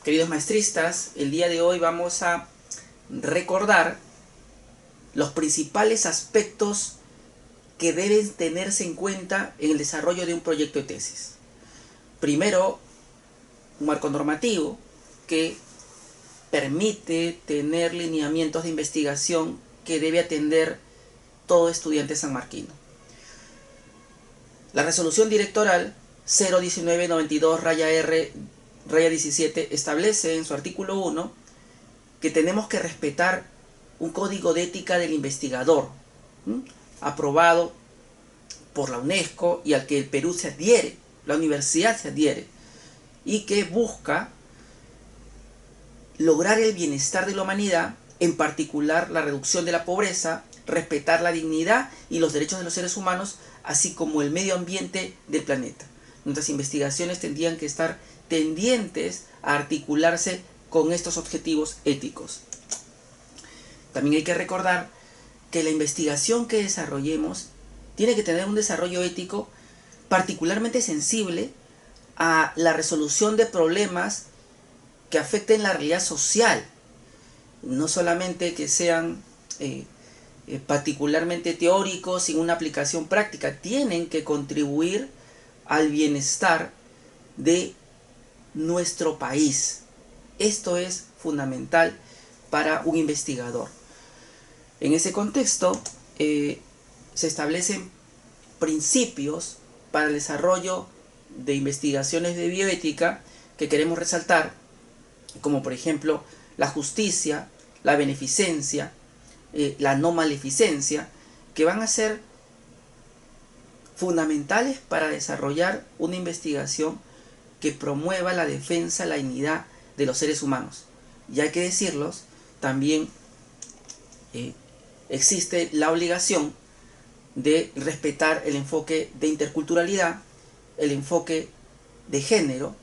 Queridos maestristas, el día de hoy vamos a recordar los principales aspectos que deben tenerse en cuenta en el desarrollo de un proyecto de tesis. Primero, un marco normativo que permite tener lineamientos de investigación que debe atender todo estudiante sanmarquino. La resolución directoral 01992-R-17 establece en su artículo 1 que tenemos que respetar un código de ética del investigador, aprobado por la UNESCO y al que el Perú se adhiere, la universidad se adhiere, y que busca lograr el bienestar de la humanidad, en particular la reducción de la pobreza, respetar la dignidad y los derechos de los seres humanos, así como el medio ambiente del planeta. Nuestras investigaciones tendrían que estar tendientes a articularse con estos objetivos éticos. También hay que recordar que la investigación que desarrollemos tiene que tener un desarrollo ético particularmente sensible a la resolución de problemas que afecten la realidad social, no solamente que sean particularmente teóricos sin una aplicación práctica, tienen que contribuir al bienestar de nuestro país. Esto es fundamental para un investigador. En ese contexto se establecen principios para el desarrollo de investigaciones de bioética que queremos resaltar, como por ejemplo la justicia, la beneficencia, la no maleficencia, que van a ser fundamentales para desarrollar una investigación que promueva la defensa, la dignidad de los seres humanos. Y hay que decirlos, también existe la obligación de respetar el enfoque de interculturalidad, el enfoque de género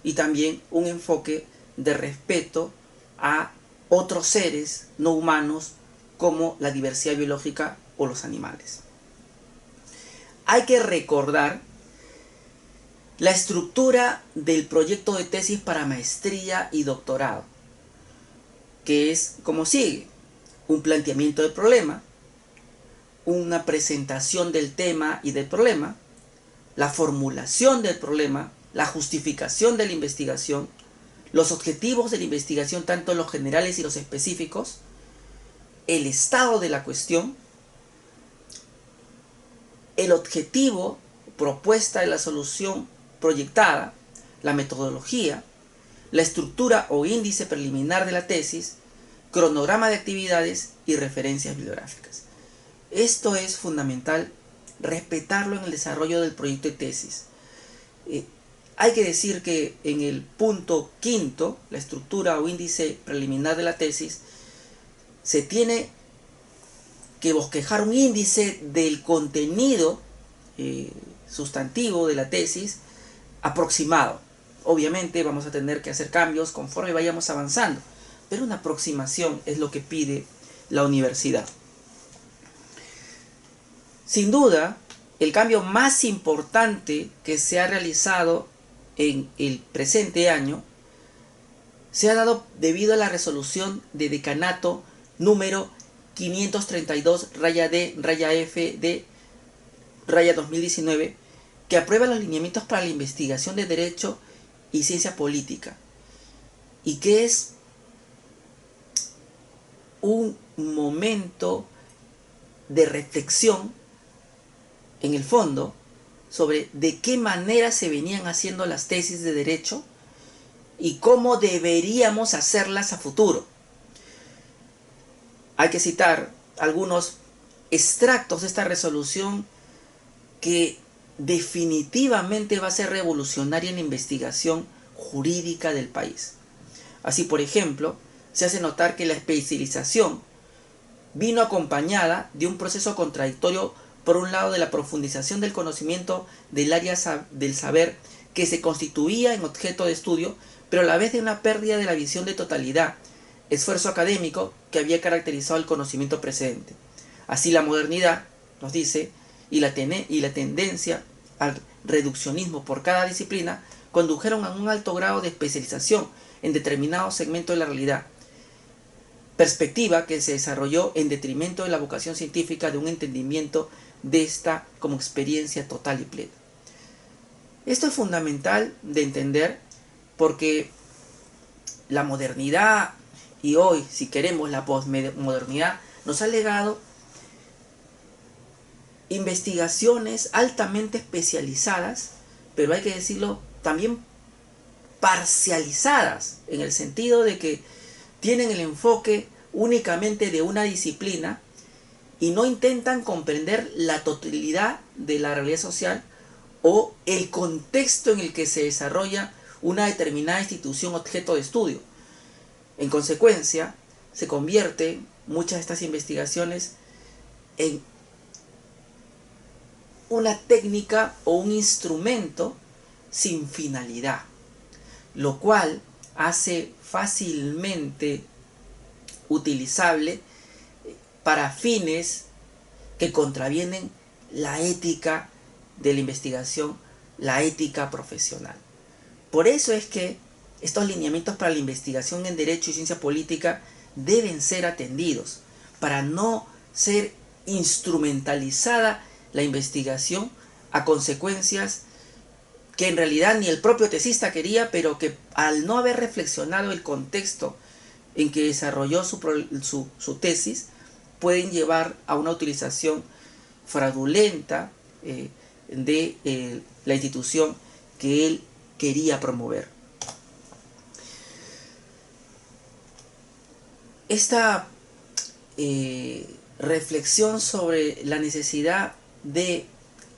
y también un enfoque de respeto a otros seres no humanos como la diversidad biológica o los animales. Hay que recordar la estructura del proyecto de tesis para maestría y doctorado, que es como sigue: un planteamiento del problema, una presentación del tema y del problema, la formulación del problema, la justificación de la investigación, los objetivos de la investigación, tanto los generales y los específicos, el estado de la cuestión, el objetivo, propuesta de la solución proyectada, la metodología, la estructura o índice preliminar de la tesis, cronograma de actividades y referencias bibliográficas. Esto es fundamental respetarlo en el desarrollo del proyecto de tesis. Hay que decir que en el punto quinto, la estructura o índice preliminar de la tesis, se tiene que bosquejar un índice del contenido sustantivo de la tesis aproximado. Obviamente vamos a tener que hacer cambios conforme vayamos avanzando, pero una aproximación es lo que pide la universidad. Sin duda, el cambio más importante que se ha realizado en el presente año se ha dado debido a la resolución de decanato número 532-D-F de 2019, que aprueba los lineamientos para la investigación de derecho y ciencia política, y que es un momento de reflexión en el fondo sobre de qué manera se venían haciendo las tesis de derecho y cómo deberíamos hacerlas a futuro. Hay que citar algunos extractos de esta resolución que definitivamente va a ser revolucionaria en la investigación jurídica del país. Así, por ejemplo, se hace notar que la especialización vino acompañada de un proceso contradictorio, por un lado, de la profundización del conocimiento del área del saber que se constituía en objeto de estudio, pero a la vez de una pérdida de la visión de totalidad, esfuerzo académico que había caracterizado el conocimiento precedente. Así, la modernidad, nos dice, y la tendencia al reduccionismo por cada disciplina condujeron a un alto grado de especialización en determinados segmentos de la realidad, perspectiva que se desarrolló en detrimento de la vocación científica de un entendimiento de esta como experiencia total y plena. Esto es fundamental de entender porque la modernidad y hoy, si queremos, la posmodernidad nos ha legado investigaciones altamente especializadas, pero hay que decirlo también parcializadas, en el sentido de que tienen el enfoque únicamente de una disciplina y no intentan comprender la totalidad de la realidad social o el contexto en el que se desarrolla una determinada institución objeto de estudio. En consecuencia, se convierte muchas de estas investigaciones en una técnica o un instrumento sin finalidad, lo cual hace fácilmente utilizable para fines que contravienen la ética de la investigación, la ética profesional. Por eso es que estos lineamientos para la investigación en Derecho y Ciencia Política deben ser atendidos para no ser instrumentalizada la investigación a consecuencias que en realidad ni el propio tesista quería, pero que al no haber reflexionado el contexto en que desarrolló su tesis, pueden llevar a una utilización fraudulenta de la institución que él quería promover. Esta reflexión sobre la necesidad de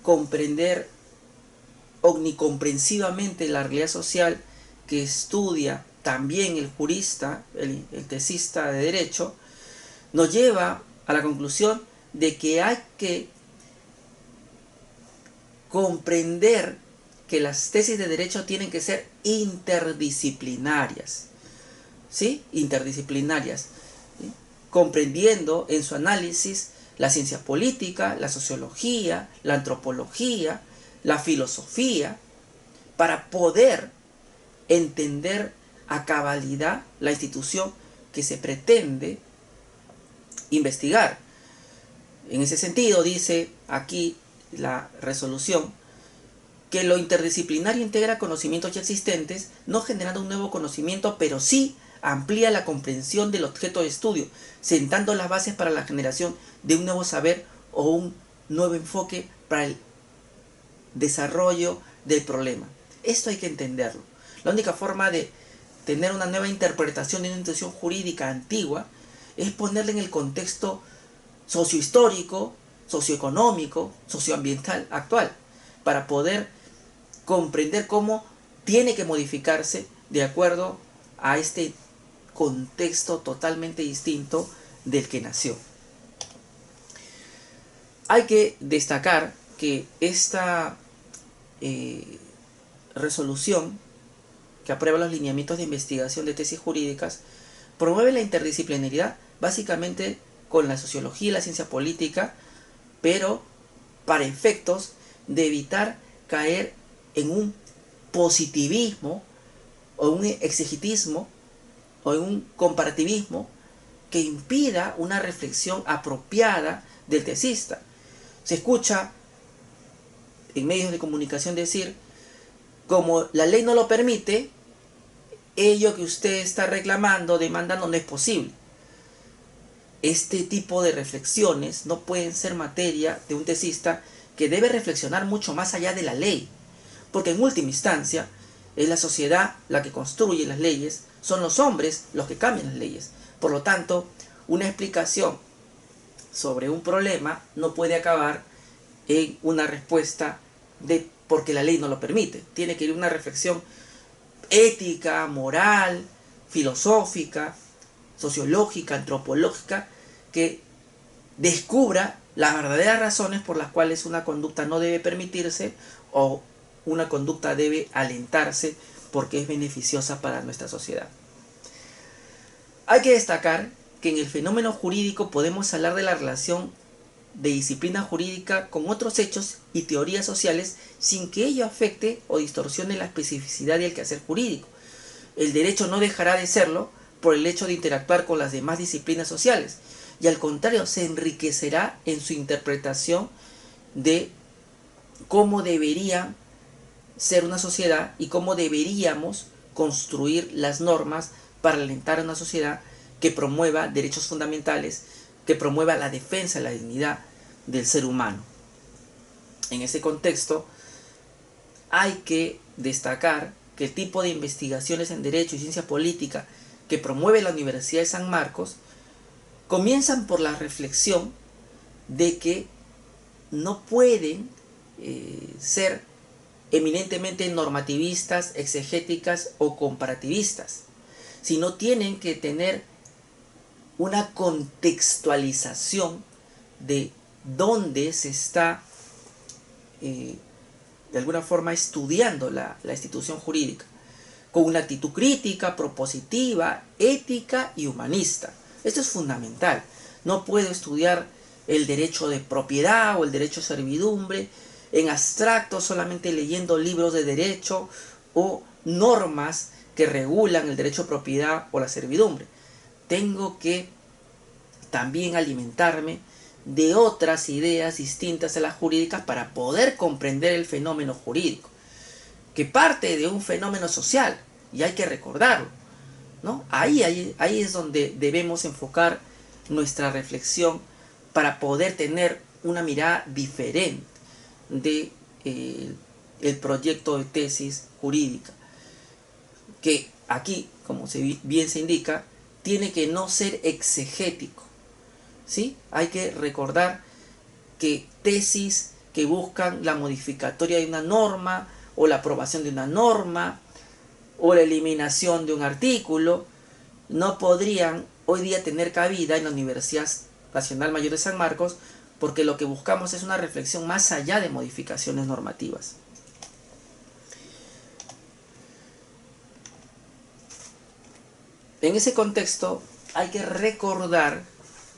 comprender omnicomprensivamente la realidad social que estudia también el jurista, el tesista de derecho, nos lleva a la conclusión de que hay que comprender que las tesis de derecho tienen que ser interdisciplinarias, ¿sí? Interdisciplinarias, ¿sí? Comprendiendo en su análisis la ciencia política, la sociología, la antropología, la filosofía, para poder entender a cabalidad la institución que se pretende investigar. En ese sentido, dice aquí la resolución, que lo interdisciplinario integra conocimientos ya existentes, no generando un nuevo conocimiento, pero sí amplía la comprensión del objeto de estudio, sentando las bases para la generación de un nuevo saber o un nuevo enfoque para el desarrollo del problema. Esto hay que entenderlo. La única forma de tener una nueva interpretación de una institución jurídica antigua es ponerla en el contexto sociohistórico, socioeconómico, socioambiental actual, para poder comprender cómo tiene que modificarse de acuerdo a este contexto totalmente distinto del que nació. Hay que destacar que esta resolución que aprueba los lineamientos de investigación de tesis jurídicas promueve la interdisciplinaridad básicamente con la sociología y la ciencia política, pero para efectos de evitar caer en un positivismo o un exigitismo o en un comparativismo que impida una reflexión apropiada del tesista. Se escucha en medios de comunicación decir, como la ley no lo permite, ello que usted está reclamando, demandando, no es posible. Este tipo de reflexiones no pueden ser materia de un tesista que debe reflexionar mucho más allá de la ley, porque en última instancia es la sociedad la que construye las leyes, son los hombres los que cambian las leyes. Por lo tanto, una explicación sobre un problema no puede acabar en una respuesta de porque la ley no lo permite. Tiene que ir una reflexión ética, moral, filosófica, sociológica, antropológica, que descubra las verdaderas razones por las cuales una conducta no debe permitirse o una conducta debe alentarse porque es beneficiosa para nuestra sociedad. Hay que destacar que en el fenómeno jurídico podemos hablar de la relación de disciplina jurídica con otros hechos y teorías sociales sin que ello afecte o distorsione la especificidad y el quehacer jurídico. El derecho no dejará de serlo por el hecho de interactuar con las demás disciplinas sociales, y al contrario se enriquecerá en su interpretación de cómo debería ser una sociedad y cómo deberíamos construir las normas para alentar a una sociedad que promueva derechos fundamentales, que promueva la defensa de la dignidad del ser humano. En ese contexto, hay que destacar que el tipo de investigaciones en Derecho y Ciencia Política que promueve la Universidad de San Marcos comienzan por la reflexión de que no pueden ser eminentemente normativistas, exegéticas o comparativistas, sino tienen que tener una contextualización de dónde se está de alguna forma estudiando la institución jurídica, con una actitud crítica, propositiva, ética y humanista. Esto es fundamental. No puedo estudiar el derecho de propiedad o el derecho de servidumbre en abstracto, solamente leyendo libros de derecho o normas que regulan el derecho de propiedad o la servidumbre. Tengo que también alimentarme de otras ideas distintas a las jurídicas para poder comprender el fenómeno jurídico, que parte de un fenómeno social, y hay que recordarlo, ¿no? Ahí es donde debemos enfocar nuestra reflexión para poder tener una mirada diferente de el proyecto de tesis jurídica, que aquí, como bien se indica, tiene que no ser exegético, ¿sí? Hay que recordar que tesis que buscan la modificatoria de una norma o la aprobación de una norma o la eliminación de un artículo no podrían hoy día tener cabida en la Universidad Nacional Mayor de San Marcos, porque lo que buscamos es una reflexión más allá de modificaciones normativas. En ese contexto hay que recordar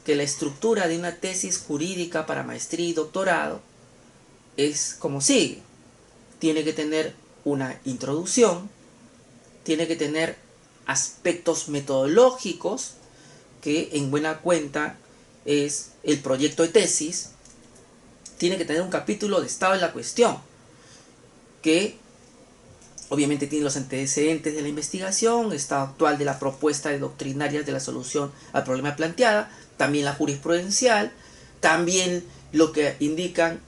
que la estructura de una tesis jurídica para maestría y doctorado es como sigue. Tiene que tener una introducción, tiene que tener aspectos metodológicos, que en buena cuenta es el proyecto de tesis, tiene que tener un capítulo de estado de la cuestión, que obviamente tiene los antecedentes de la investigación, estado actual de la propuesta de doctrinarias de la solución al problema planteada, también la jurisprudencial, también lo que indican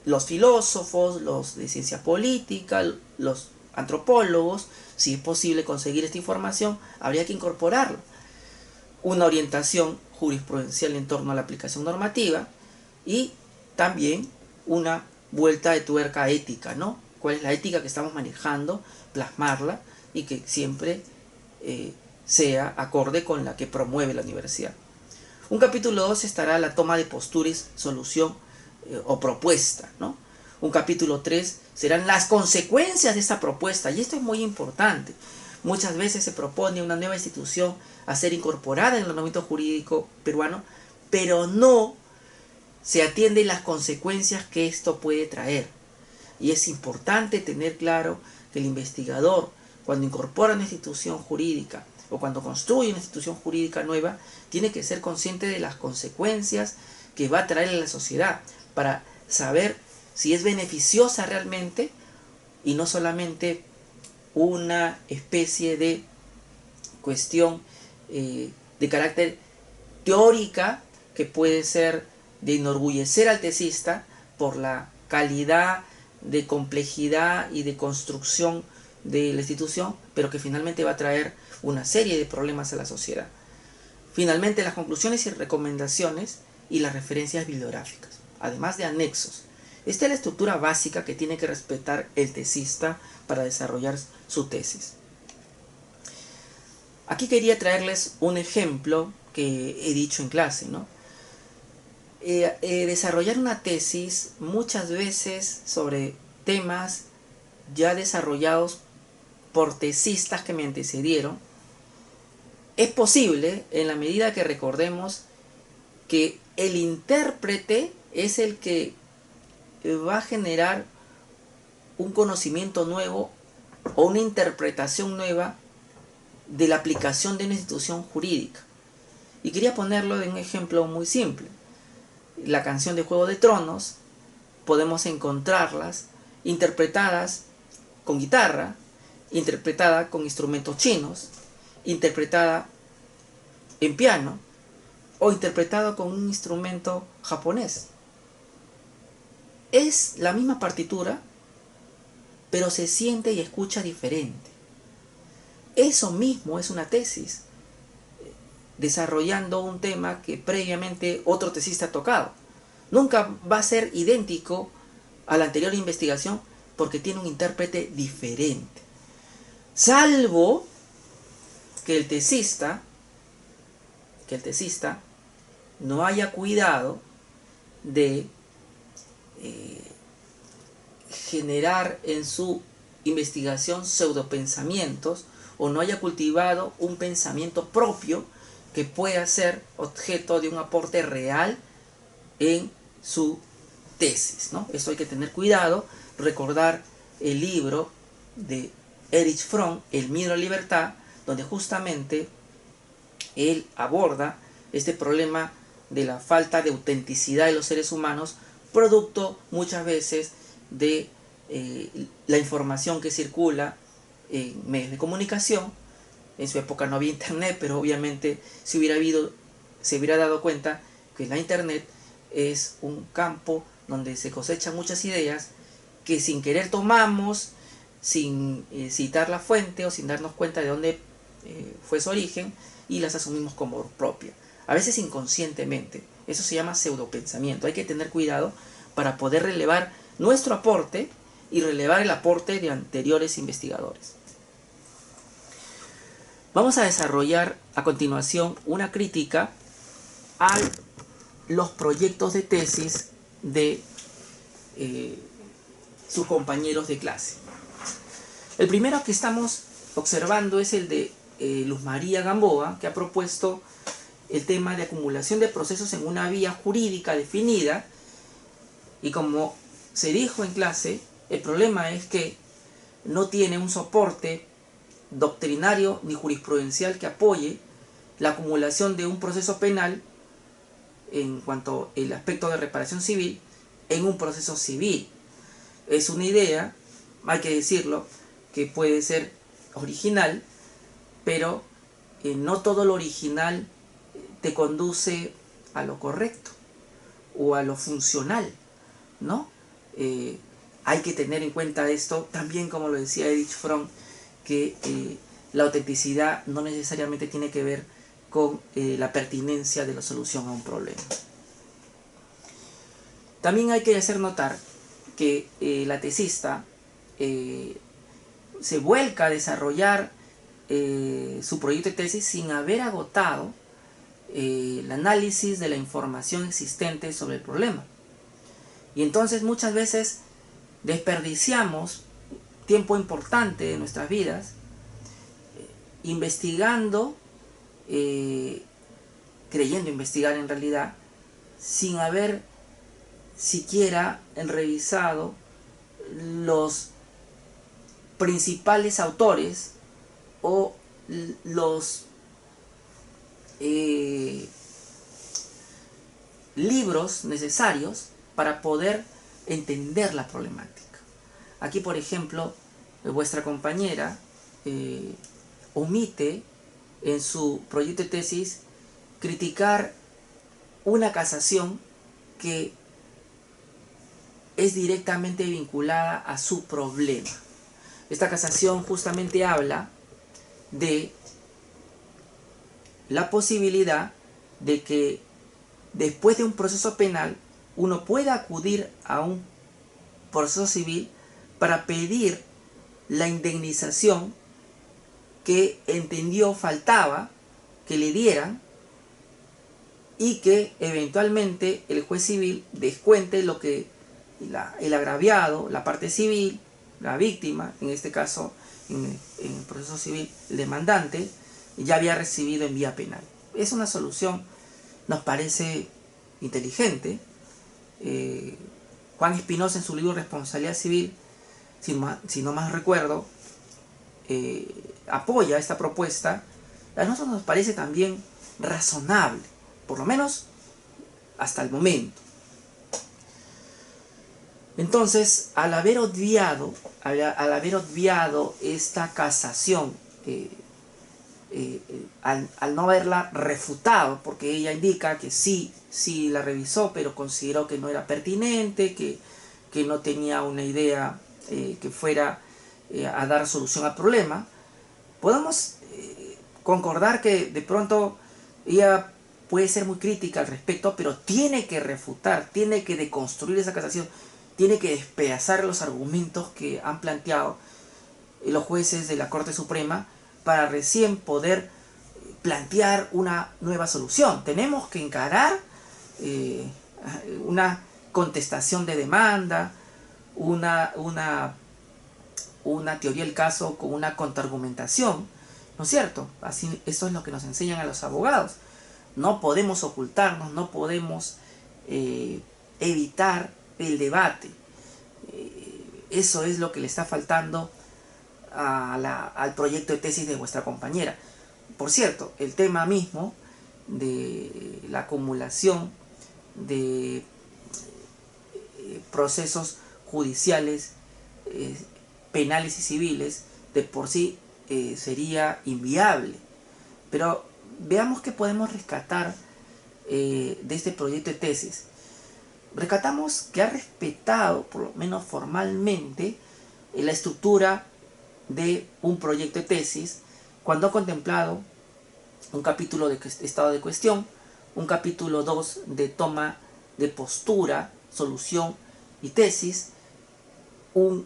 los filósofos, los de ciencia política, los antropólogos. Si es posible conseguir esta información, habría que incorporarlo. Una orientación jurisprudencial en torno a la aplicación normativa y también una vuelta de tuerca ética, ¿no? ¿Cuál es la ética que estamos manejando? Plasmarla y que siempre sea acorde con la que promueve la universidad. Un capítulo 2 estará la toma de posturas, solución o propuesta, ¿no? Un capítulo 3 serán las consecuencias de esta propuesta, y esto es muy importante. Muchas veces se propone una nueva institución a ser incorporada en el ordenamiento jurídico peruano, pero no se atienden las consecuencias que esto puede traer. Y es importante tener claro que el investigador, cuando incorpora una institución jurídica o cuando construye una institución jurídica nueva, tiene que ser consciente de las consecuencias que va a traer a la sociedad para saber si es beneficiosa realmente y no solamente una especie de cuestión de carácter teórica que puede ser de enorgullecer al tesista por la calidad de complejidad y de construcción de la institución, pero que finalmente va a traer una serie de problemas a la sociedad. Finalmente, las conclusiones y recomendaciones y las referencias bibliográficas, además de anexos. Esta es la estructura básica que tiene que respetar el tesista para desarrollar su tesis. Aquí quería traerles un ejemplo que he dicho en clase, ¿no? Desarrollar una tesis muchas veces sobre temas ya desarrollados por tesistas que me antecedieron es posible en la medida que recordemos que el intérprete es el que va a generar un conocimiento nuevo o una interpretación nueva de la aplicación de una institución jurídica. Y quería ponerlo de un ejemplo muy simple. La canción de Juego de Tronos, podemos encontrarlas interpretadas con guitarra, interpretada con instrumentos chinos, interpretada en piano o interpretada con un instrumento japonés. Es la misma partitura, pero se siente y escucha diferente. Eso mismo es una tesis, desarrollando un tema que previamente otro tesista ha tocado. Nunca va a ser idéntico a la anterior investigación porque tiene un intérprete diferente. Salvo que el tesista no haya cuidado de generar en su investigación pseudopensamientos o no haya cultivado un pensamiento propio que pueda ser objeto de un aporte real en su tesis, ¿no? Esto hay que tener cuidado, recordar el libro de Erich Fromm, El miedo a la libertad, donde justamente él aborda este problema de la falta de autenticidad de los seres humanos, producto muchas veces de la información que circula en medios de comunicación. En su época no había internet, pero obviamente se hubiera dado cuenta que la internet es un campo donde se cosechan muchas ideas que sin querer tomamos, sin citar la fuente o sin darnos cuenta de dónde fue su origen, y las asumimos como propia, a veces inconscientemente. Eso se llama pseudopensamiento. Hay que tener cuidado para poder relevar nuestro aporte y relevar el aporte de anteriores investigadores. Vamos a desarrollar a continuación una crítica a los proyectos de tesis de sus compañeros de clase. El primero que estamos observando es el de Luz María Gamboa, que ha propuesto el tema de acumulación de procesos en una vía jurídica definida, y como se dijo en clase, el problema es que no tiene un soporte doctrinario ni jurisprudencial que apoye la acumulación de un proceso penal en cuanto al aspecto de reparación civil en un proceso civil. Es una idea, hay que decirlo, que puede ser original, pero no todo lo original te conduce a lo correcto o a lo funcional, ¿no? Hay que tener en cuenta esto, también como lo decía Erich Fromm, que la autenticidad no necesariamente tiene que ver con la pertinencia de la solución a un problema. También hay que hacer notar que la tesista se vuelca a desarrollar su proyecto de tesis sin haber agotado el análisis de la información existente sobre el problema. Y entonces muchas veces desperdiciamos tiempo importante de nuestras vidas investigando, creyendo investigar en realidad, sin haber siquiera revisado los principales autores o los libros necesarios para poder entender la problemática. Aquí, por ejemplo, vuestra compañera omite en su proyecto de tesis criticar una casación que es directamente vinculada a su problema. Esta casación justamente habla de la posibilidad de que después de un proceso penal uno pueda acudir a un proceso civil para pedir la indemnización que entendió faltaba que le dieran, y que eventualmente el juez civil descuente lo que el agraviado, la parte civil, la víctima, en este caso en el proceso civil el demandante, ya había recibido en vía penal. Es una solución, nos parece inteligente. Juan Espinosa, en su libro Responsabilidad Civil, si no más recuerdo, apoya esta propuesta. A nosotros nos parece también razonable, por lo menos hasta el momento. Entonces, al haber obviado esta casación, al no haberla refutado, porque ella indica que sí la revisó, pero consideró que no era pertinente, que no tenía una idea que fuera a dar solución al problema, podemos concordar que de pronto ella puede ser muy crítica al respecto, pero tiene que refutar, tiene que deconstruir esa casación, tiene que despedazar los argumentos que han planteado los jueces de la Corte Suprema para recién poder plantear una nueva solución. Tenemos que encarar una contestación de demanda, una teoría del caso con una contraargumentación, ¿no es cierto? Así, eso es lo que nos enseñan a los abogados. No podemos ocultarnos, no podemos evitar el debate. Eso es lo que le está faltando al proyecto de tesis de vuestra compañera. Por cierto, el tema mismo de la acumulación de procesos judiciales, penales y civiles, de por sí sería inviable. Pero veamos qué podemos rescatar de este proyecto de tesis. Rescatamos que ha respetado, por lo menos formalmente, la estructura de un proyecto de tesis cuando ha contemplado un capítulo de estado de cuestión, un capítulo 2 de toma de postura, solución y tesis, un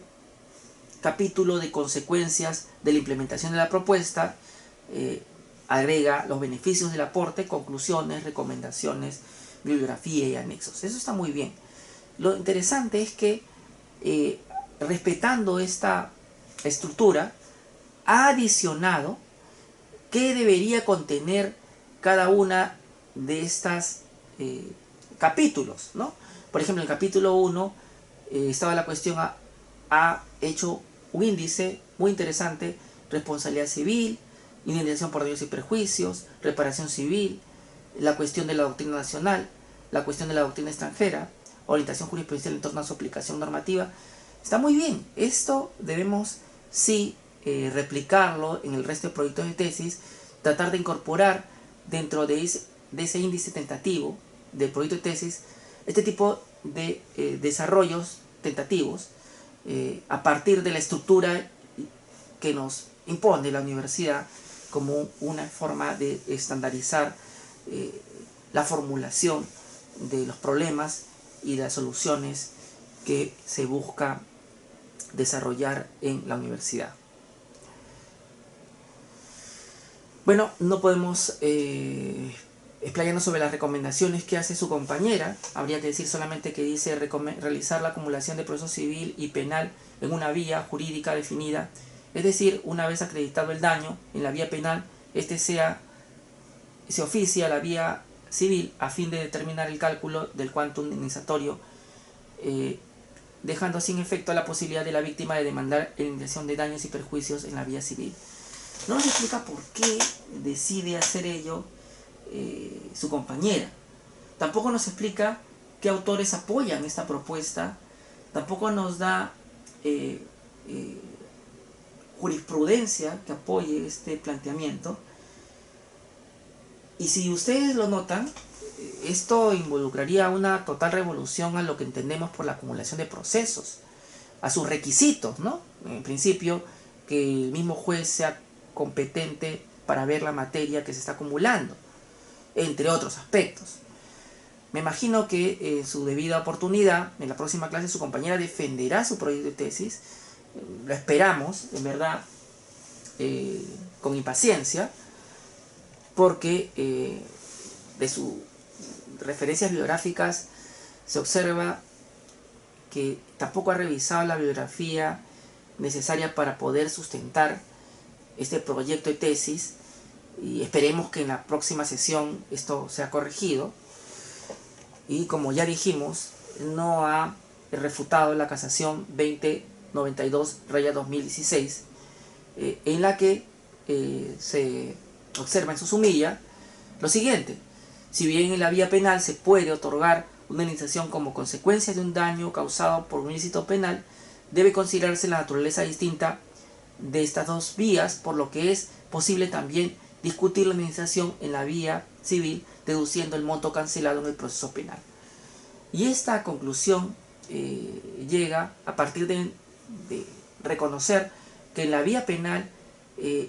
capítulo de consecuencias de la implementación de la propuesta, agrega los beneficios del aporte, conclusiones, recomendaciones, bibliografía y anexos. Eso está muy bien. Lo interesante es que respetando esta estructura, ha adicionado qué debería contener cada una de estas capítulos, ¿no? Por ejemplo, en el capítulo 1 estaba la cuestión, ha hecho un índice muy interesante: responsabilidad civil, indemnización por daños y perjuicios, reparación civil, la cuestión de la doctrina nacional, la cuestión de la doctrina extranjera, orientación jurisprudencial en torno a su aplicación normativa. Está muy bien. Esto debemos sí replicarlo en el resto de proyectos de tesis, tratar de incorporar dentro de ese índice tentativo del proyecto de tesis este tipo de desarrollos tentativos a partir de la estructura que nos impone la universidad como una forma de estandarizar la formulación de los problemas y las soluciones que se busca desarrollar en la universidad. Bueno, no podemos explayarnos sobre las recomendaciones que hace su compañera. Habría que decir solamente que dice realizar la acumulación de proceso civil y penal en una vía jurídica definida, es decir, una vez acreditado el daño en la vía penal, se oficia a la vía civil a fin de determinar el cálculo del quantum indemnizatorio, dejando sin efecto la posibilidad de la víctima de demandar indemnización de daños y perjuicios en la vía civil. No nos explica por qué decide hacer ello su compañera. Tampoco nos explica qué autores apoyan esta propuesta. Tampoco nos da jurisprudencia que apoye este planteamiento. Y si ustedes lo notan, esto involucraría una total revolución a lo que entendemos por la acumulación de procesos, a sus requisitos, ¿no? En principio, que el mismo juez sea competente para ver la materia que se está acumulando, entre otros aspectos. Me imagino que en su debida oportunidad, en la próxima clase, su compañera defenderá su proyecto de tesis. Lo esperamos, en verdad, con impaciencia, porque de sus referencias bibliográficas se observa que tampoco ha revisado la bibliografía necesaria para poder sustentar este proyecto de tesis, y esperemos que en la próxima sesión esto sea corregido. y como ya dijimos, no ha refutado la casación 2092-2016, en la que se observa en su sumilla lo siguiente: si bien en la vía penal se puede otorgar una indemnización como consecuencia de un daño causado por un ilícito penal, debe considerarse la naturaleza distinta de estas dos vías, por lo que es posible también discutir la indemnización en la vía civil, deduciendo el monto cancelado en el proceso penal. Y esta conclusión llega a partir de reconocer que en la vía penal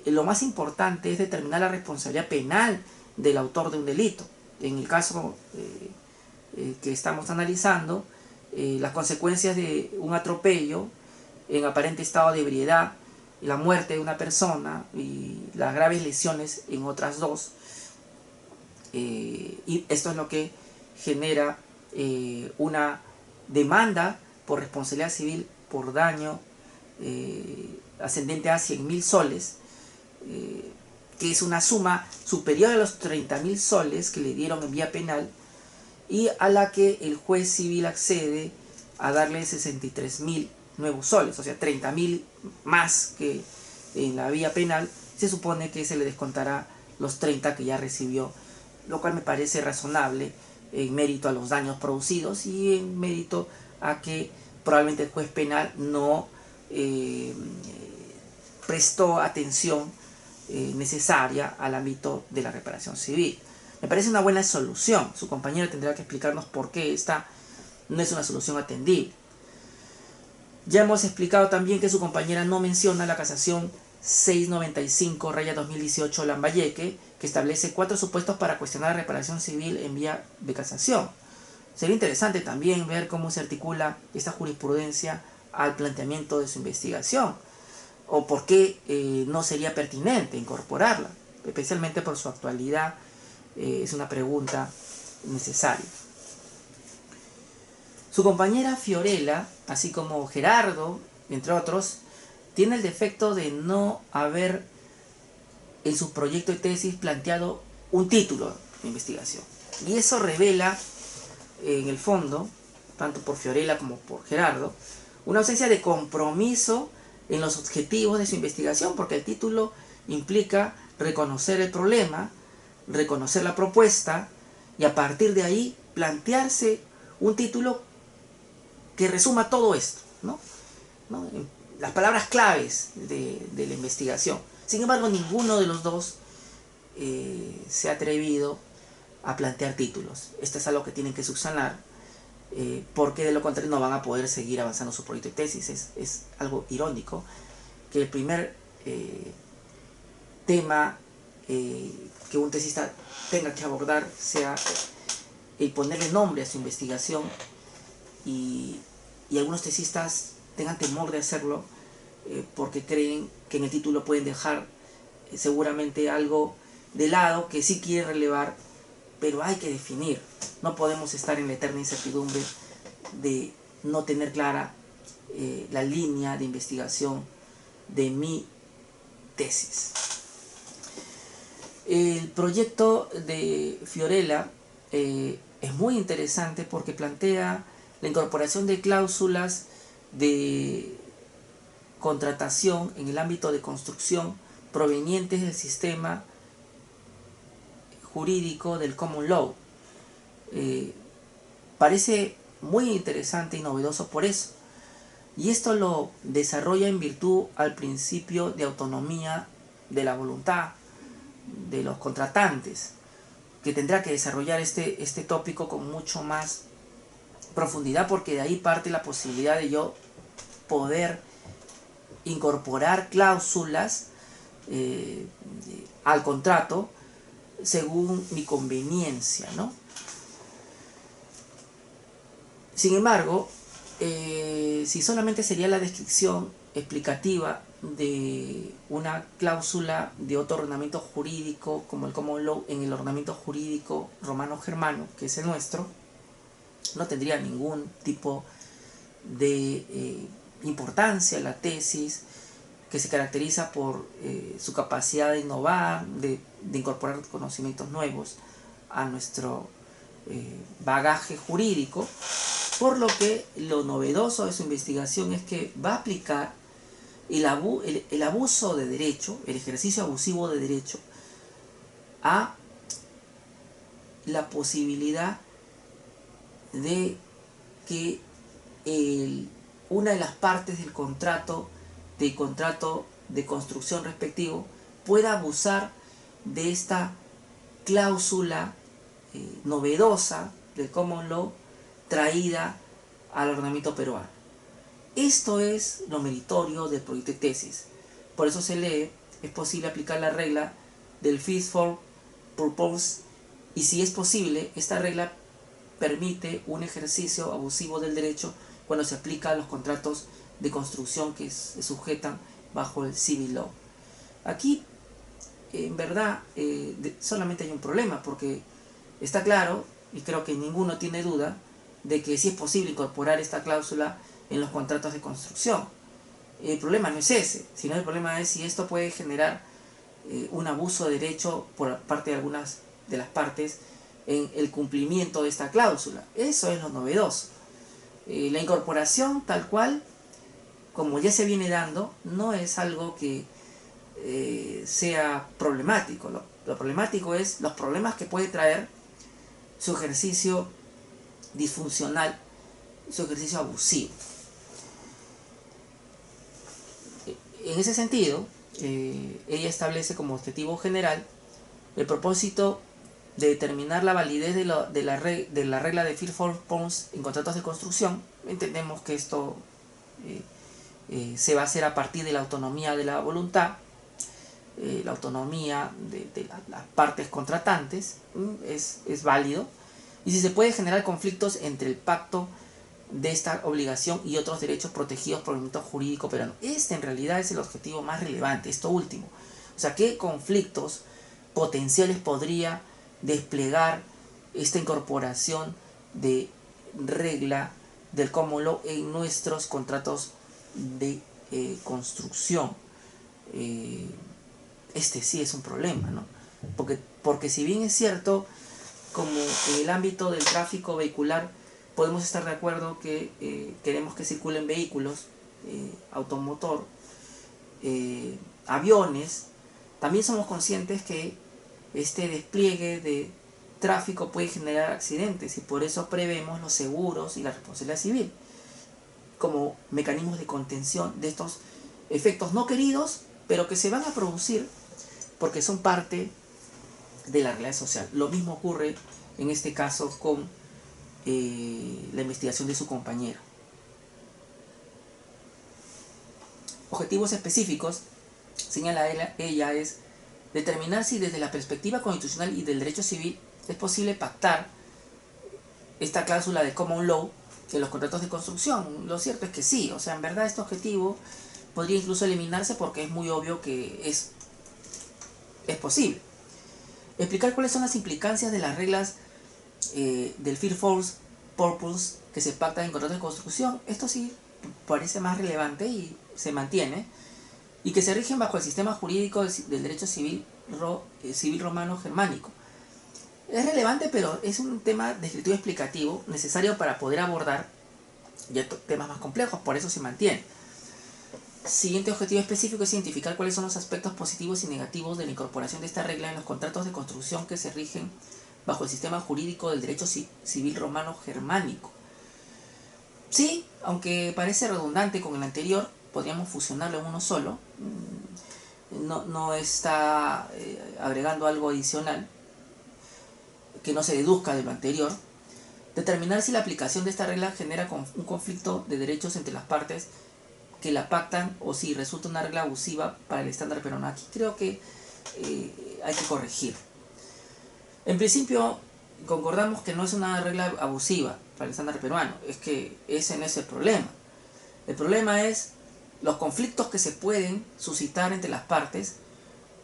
lo más importante es determinar la responsabilidad penal del autor de un delito. En el caso que estamos analizando, las consecuencias de un atropello en aparente estado de ebriedad, la muerte de una persona y las graves lesiones en otras dos, y esto es lo que genera una demanda por responsabilidad civil por daño ascendente a 100.000 soles, que es una suma superior a los 30.000 soles que le dieron en vía penal, y a la que el juez civil accede a darle 63.000 nuevos soles, o sea 30.000 más que en la vía penal. Se supone que se le descontará los 30 que ya recibió, lo cual me parece razonable en mérito a los daños producidos y en mérito a que probablemente el juez penal no prestó atención necesaria al ámbito de la reparación civil. Me parece una buena solución. Su compañero tendrá que explicarnos por qué esta no es una solución atendible. Ya hemos explicado también que su compañera no menciona la casación 695/2018 Lambayeque, que establece 4 supuestos para cuestionar la reparación civil en vía de casación. Sería interesante también ver cómo se articula esta jurisprudencia al planteamiento de su investigación, o por qué no sería pertinente incorporarla, especialmente por su actualidad. Es una pregunta necesaria. Su compañera Fiorella, así como Gerardo, entre otros, tiene el defecto de no haber en su proyecto de tesis planteado un título de investigación. Y eso revela, en el fondo, tanto por Fiorella como por Gerardo, una ausencia de compromiso en los objetivos de su investigación, porque el título implica reconocer el problema, reconocer la propuesta y a partir de ahí plantearse un título que resuma todo esto, ¿no? Las palabras claves de la investigación. Sin embargo, ninguno de los dos se ha atrevido a plantear títulos. Esto es algo que tienen que subsanar, porque de lo contrario no van a poder seguir avanzando su proyecto de tesis. Es algo irónico que el primer tema que un tesista tenga que abordar sea el ponerle nombre a su investigación, y algunos tesistas tengan temor de hacerlo porque creen que en el título pueden dejar seguramente algo de lado que sí quieren relevar, pero hay que definir. No podemos estar en la eterna incertidumbre de no tener clara la línea de investigación de mi tesis. El proyecto de Fiorella es muy interesante porque plantea la incorporación de cláusulas de contratación en el ámbito de construcción provenientes del sistema jurídico del common law. Parece muy interesante y novedoso por eso. Y esto lo desarrolla en virtud al principio de autonomía de la voluntad de los contratantes, que tendrá que desarrollar este tópico con mucho más profundidad, porque de ahí parte la posibilidad de yo poder incorporar cláusulas al contrato según mi conveniencia, ¿no? Sin embargo, si solamente sería la descripción explicativa de una cláusula de otro ordenamiento jurídico como el common law en el ordenamiento jurídico romano-germano, que es el nuestro, no tendría ningún tipo de importancia la tesis, que se caracteriza por su capacidad de innovar, de incorporar conocimientos nuevos a nuestro bagaje jurídico, por lo que lo novedoso de su investigación es que va a aplicar el abuso de derecho, el ejercicio abusivo de derecho, a la posibilidad de que una de las partes del contrato de construcción respectivo pueda abusar de esta cláusula novedosa del common law traída al ordenamiento peruano. Esto es lo meritorio del proyecto de tesis. Por eso se lee: es posible aplicar la regla del fit for purpose, y si es posible, esta regla permite un ejercicio abusivo del derecho cuando se aplica a los contratos de construcción que se sujetan bajo el civil law. Aquí, en verdad, solamente hay un problema, porque está claro, y creo que ninguno tiene duda, de que sí es posible incorporar esta cláusula en los contratos de construcción. El problema no es ese, sino el problema es si esto puede generar un abuso de derecho por parte de algunas de las partes en el cumplimiento de esta cláusula. Eso es lo novedoso. La incorporación tal cual, como ya se viene dando, no es algo que sea problemático. Lo problemático es los problemas que puede traer su ejercicio disfuncional, su ejercicio abusivo. En ese sentido, ella establece como objetivo general el propósito de determinar la validez de la regla de fit for purpose en contratos de construcción. Entendemos que esto se va a hacer a partir de la autonomía de la voluntad, la autonomía de las partes contratantes, es válido, y si se puede generar conflictos entre el pacto de esta obligación y otros derechos protegidos por el ordenamiento jurídico peruano. Este en realidad es el objetivo más relevante, esto último. O sea, ¿qué conflictos potenciales podría desplegar esta incorporación de regla del common law en nuestros contratos de construcción? Este sí es un problema, ¿no? Porque si bien es cierto, como en el ámbito del tráfico vehicular podemos estar de acuerdo que queremos que circulen vehículos, automotor, aviones, también somos conscientes que este despliegue de tráfico puede generar accidentes, y por eso prevemos los seguros y la responsabilidad civil como mecanismos de contención de estos efectos no queridos, pero que se van a producir porque son parte de la realidad social. Lo mismo ocurre en este caso con la investigación de su compañero. Objetivos específicos, señala ella, es determinar si desde la perspectiva constitucional y del derecho civil es posible pactar esta cláusula de common law en los contratos de construcción. Lo cierto es que sí, o sea, en verdad este objetivo podría incluso eliminarse porque es muy obvio que es posible. Explicar cuáles son las implicancias de las reglas del fit for purpose que se pactan en contratos de construcción. Esto sí parece más relevante y se mantiene, y que se rigen bajo el sistema jurídico del derecho civil romano germánico. Es relevante, pero es un tema descriptivo explicativo necesario para poder abordar ya temas más complejos, por eso se mantiene. Siguiente objetivo específico es identificar cuáles son los aspectos positivos y negativos de la incorporación de esta regla en los contratos de construcción que se rigen bajo el sistema jurídico del derecho civil romano germánico. Sí, aunque parece redundante con el anterior, podríamos fusionarlo en uno solo. No está agregando algo adicional que no se deduzca de lo anterior. Determinar si la aplicación de esta regla genera un conflicto de derechos entre las partes que la pactan, o si resulta una regla abusiva para el estándar peruano. Aquí creo que hay que corregir. En principio concordamos que no es una regla abusiva para el estándar peruano, es que ese no es el problema. El problema es los conflictos que se pueden suscitar entre las partes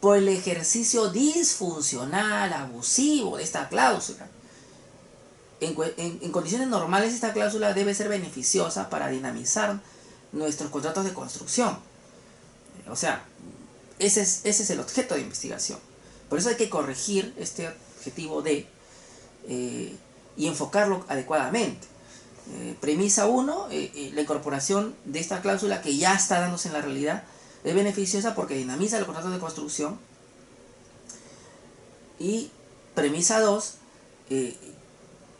por el ejercicio disfuncional, abusivo de esta cláusula. En condiciones normales esta cláusula debe ser beneficiosa para dinamizar nuestros contratos de construcción. O sea, ese es el objeto de investigación. Por eso hay que corregir este objetivo D y enfocarlo adecuadamente. Premisa 1, la incorporación de esta cláusula que ya está dándose en la realidad es beneficiosa porque dinamiza los contratos de construcción. Y premisa 2,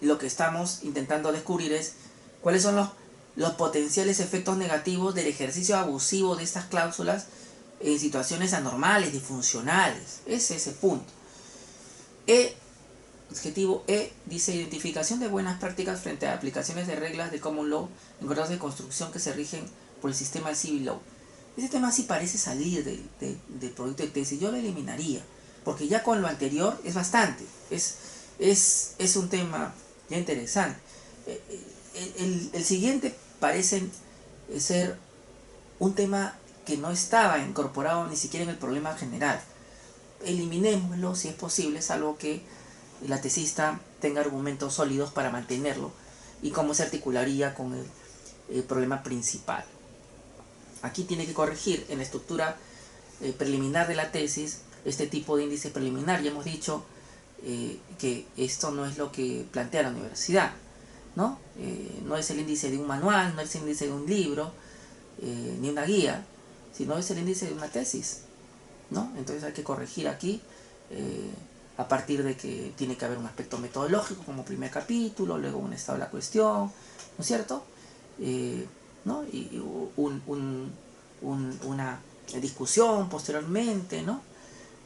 lo que estamos intentando descubrir es cuáles son los potenciales efectos negativos del ejercicio abusivo de estas cláusulas en situaciones anormales, disfuncionales. Ese es el punto. Objetivo E dice identificación de buenas prácticas frente a aplicaciones de reglas de Common Law en contratos de construcción que se rigen por el sistema de Civil Law. Este tema sí parece salir del proyecto de tesis. Yo lo eliminaría, porque ya con lo anterior es bastante. Es un tema ya interesante. El siguiente parece ser un tema que no estaba incorporado ni siquiera en el problema general. Eliminémoslo si es posible, salvo que la tesista tenga argumentos sólidos para mantenerlo y cómo se articularía con el problema principal. Aquí tiene que corregir en la estructura preliminar de la tesis este tipo de índice preliminar. Ya hemos dicho que esto no es lo que plantea la universidad, ¿no? No es el índice de un manual, no es el índice de un libro, ni una guía, sino es el índice de una tesis, ¿no? Entonces hay que corregir aquí a partir de que tiene que haber un aspecto metodológico como primer capítulo, luego un estado de la cuestión, ¿no es cierto? ¿No? Y una discusión posteriormente, ¿no?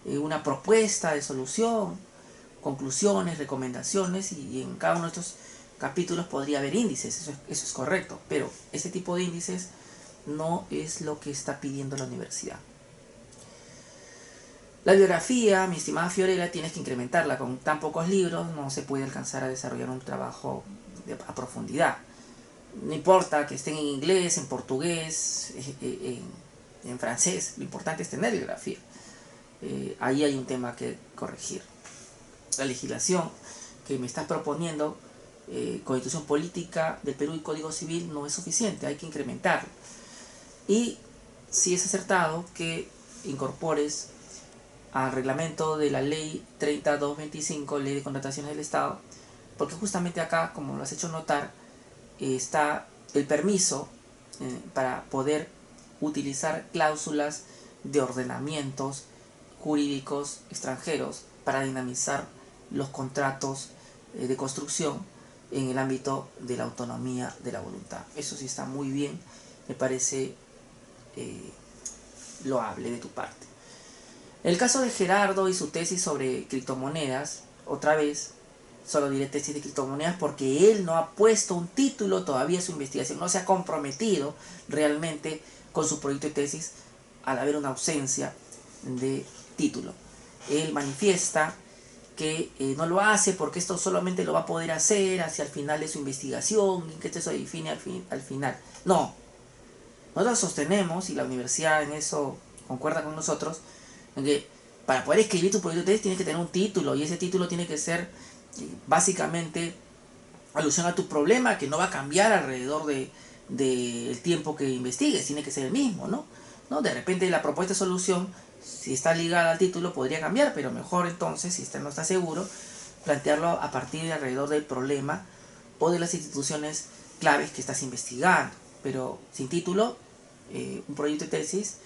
Una propuesta de solución, conclusiones, recomendaciones, y en cada uno de estos capítulos podría haber índices, eso es correcto, pero ese tipo de índices no es lo que está pidiendo la universidad. La biografía, mi estimada Fiorella, tienes que incrementarla. Con tan pocos libros no se puede alcanzar a desarrollar un trabajo a profundidad. No importa que estén en inglés, en portugués, en francés, lo importante es tener biografía. Ahí hay un tema que corregir. La legislación que me estás proponiendo, Constitución Política del Perú y Código Civil, no es suficiente, hay que incrementarlo. Y si es acertado que incorpores al reglamento de la ley 3225, ley de contrataciones del Estado, porque justamente acá, como lo has hecho notar, está el permiso para poder utilizar cláusulas de ordenamientos jurídicos extranjeros para dinamizar los contratos de construcción en el ámbito de la autonomía de la voluntad. Eso sí está muy bien, me parece loable de tu parte. El caso de Gerardo y su tesis sobre criptomonedas, otra vez, solo diré tesis de criptomonedas porque él no ha puesto un título todavía a su investigación, no se ha comprometido realmente con su proyecto de tesis al haber una ausencia de título. Él manifiesta que no lo hace porque esto solamente lo va a poder hacer hacia el final de su investigación y que esto se define al final. No, nosotros sostenemos, y la universidad en eso concuerda con nosotros, en que para poder escribir tu proyecto de tesis tienes que tener un título, y ese título tiene que ser básicamente alusión a tu problema, que no va a cambiar alrededor del tiempo que investigues, tiene que ser el mismo, ¿no? De repente la propuesta de solución, si está ligada al título, podría cambiar, pero mejor entonces, si no está seguro, plantearlo a partir de alrededor del problema o de las instituciones claves que estás investigando. Pero sin título, un proyecto de tesis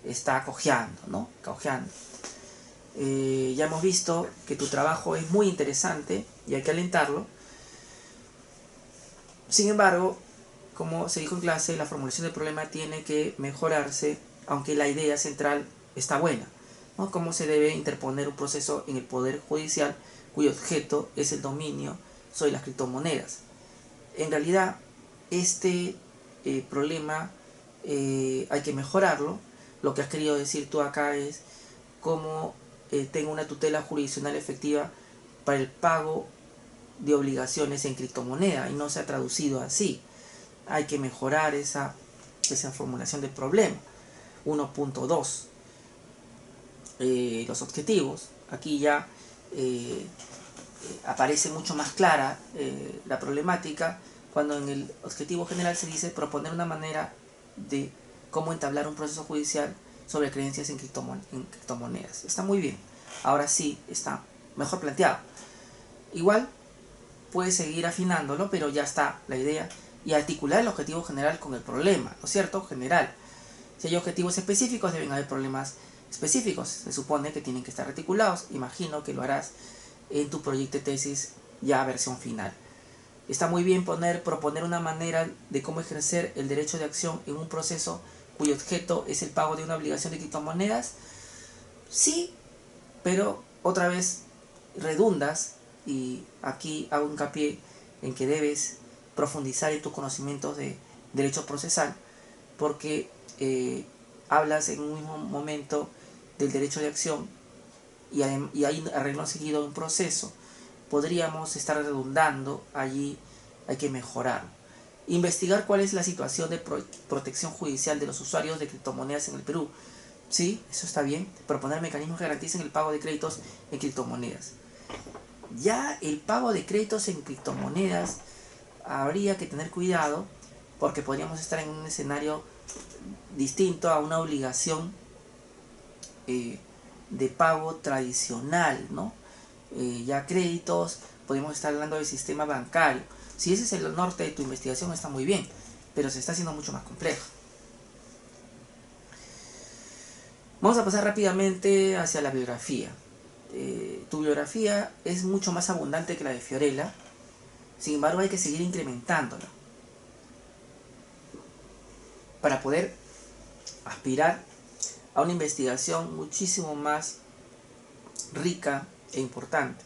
está cojeando, ¿no? Cojeando. Ya hemos visto que tu trabajo es muy interesante y hay que alentarlo. Sin embargo, como se dijo en clase, la formulación del problema tiene que mejorarse, aunque la idea central está buena, ¿no? Cómo se debe interponer un proceso en el Poder Judicial cuyo objeto es el dominio sobre las criptomonedas. En realidad, este problema hay que mejorarlo. Lo que has querido decir tú acá es cómo tengo una tutela jurisdiccional efectiva para el pago de obligaciones en criptomoneda, y no se ha traducido así. Hay que mejorar esa formulación del problema. 1.2, los objetivos. Aquí ya aparece mucho más clara la problemática cuando en el objetivo general se dice proponer una manera de cómo entablar un proceso judicial sobre creencias en criptomonedas. Está muy bien, ahora sí está mejor planteado. Igual puedes seguir afinándolo, pero ya está la idea, y articular el objetivo general con el problema, ¿no es cierto? General. Si hay objetivos específicos, deben haber problemas específicos. Se supone que tienen que estar articulados. Imagino que lo harás en tu proyecto de tesis ya versión final. Está muy bien proponer una manera de cómo ejercer el derecho de acción en un proceso cuyo objeto es el pago de una obligación de criptomonedas. Sí, pero otra vez redundas, y aquí hago hincapié en que debes profundizar en tus conocimientos de derecho procesal, porque hablas en un mismo momento del derecho de acción y hay arreglo seguido un proceso. Podríamos estar redundando allí, hay que mejorar. Investigar cuál es la situación de protección judicial de los usuarios de criptomonedas en el Perú. Sí, eso está bien. Proponer mecanismos que garanticen el pago de créditos en criptomonedas. Ya el pago de créditos en criptomonedas habría que tener cuidado, porque podríamos estar en un escenario distinto a una obligación de pago tradicional, ¿no? Ya créditos, podemos estar hablando del sistema bancario. Si ese es el norte de tu investigación, está muy bien, pero se está haciendo mucho más complejo. Vamos a pasar rápidamente hacia la biografía. Tu biografía es mucho más abundante que la de Fiorella, sin embargo hay que seguir incrementándola para poder aspirar a una investigación muchísimo más rica e importante.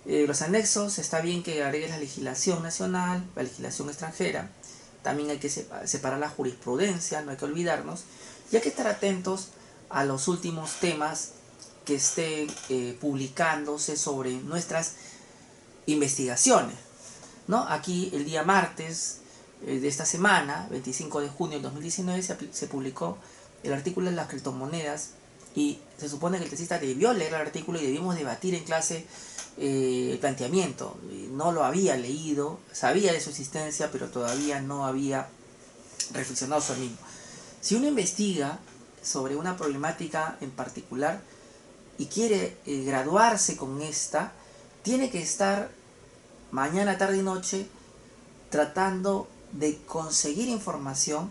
Los anexos, está bien que agregues la legislación nacional, la legislación extranjera, también hay que separar la jurisprudencia, no hay que olvidarnos, y hay que estar atentos a los últimos temas que estén publicándose sobre nuestras investigaciones, ¿no? Aquí el día martes de esta semana, 25 de junio del 2019, se publicó el artículo de las criptomonedas, y se supone que el tesista debió leer el artículo y debimos debatir en clase el planteamiento. No lo había leído, sabía de su existencia, pero todavía no había reflexionado sobre el mismo. Si uno investiga sobre una problemática en particular y quiere graduarse con esta, tiene que estar mañana, tarde y noche tratando de conseguir información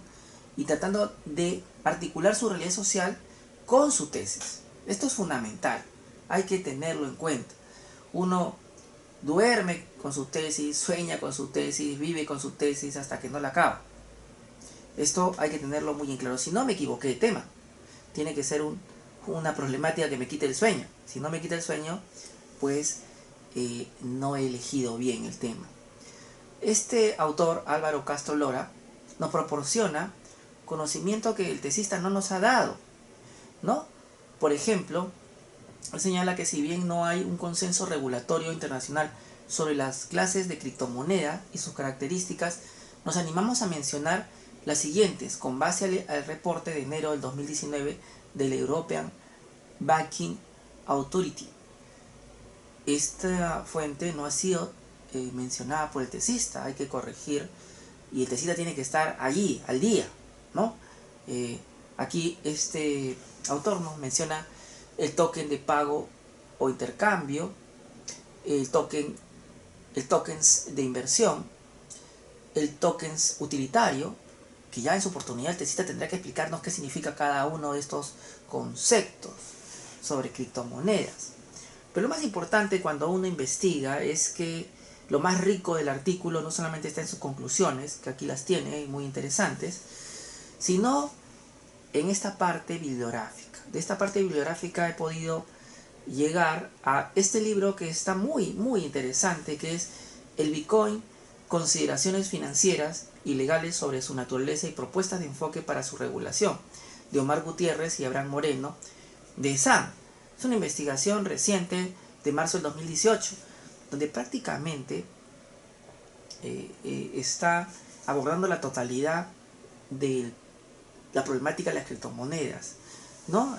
y tratando de articular su realidad social con su tesis. Esto es fundamental, hay que tenerlo en cuenta. Uno duerme con su tesis, sueña con su tesis, vive con su tesis hasta que no la acaba. Esto hay que tenerlo muy en claro. Si no, me equivoqué de tema. Tiene que ser una problemática que me quite el sueño. Si no me quita el sueño, pues no he elegido bien el tema. Este autor, Álvaro Castro Lora, nos proporciona conocimiento que el tesista no nos ha dado, ¿no? Por ejemplo, él señala que si bien no hay un consenso regulatorio internacional sobre las clases de criptomoneda y sus características, nos animamos a mencionar las siguientes con base al reporte de enero del 2019 del European Banking Authority. Esta fuente no ha sido mencionada por el tesista, hay que corregir, y el tesista tiene que estar allí, al día, ¿no? Aquí este autor nos menciona el token de pago o intercambio, el tokens de inversión, el tokens utilitario, que ya en su oportunidad el tesista tendrá que explicarnos qué significa cada uno de estos conceptos sobre criptomonedas. Pero lo más importante cuando uno investiga es que lo más rico del artículo no solamente está en sus conclusiones, que aquí las tiene, muy interesantes, sino en esta parte bibliográfica. De esta parte bibliográfica he podido llegar a este libro que está muy, muy interesante, que es El Bitcoin, consideraciones financieras y legales sobre su naturaleza y propuestas de enfoque para su regulación, de Omar Gutiérrez y Abraham Moreno, de SAM. Es una investigación reciente de marzo del 2018, donde prácticamente está abordando la totalidad de la problemática de las criptomonedas, ¿no?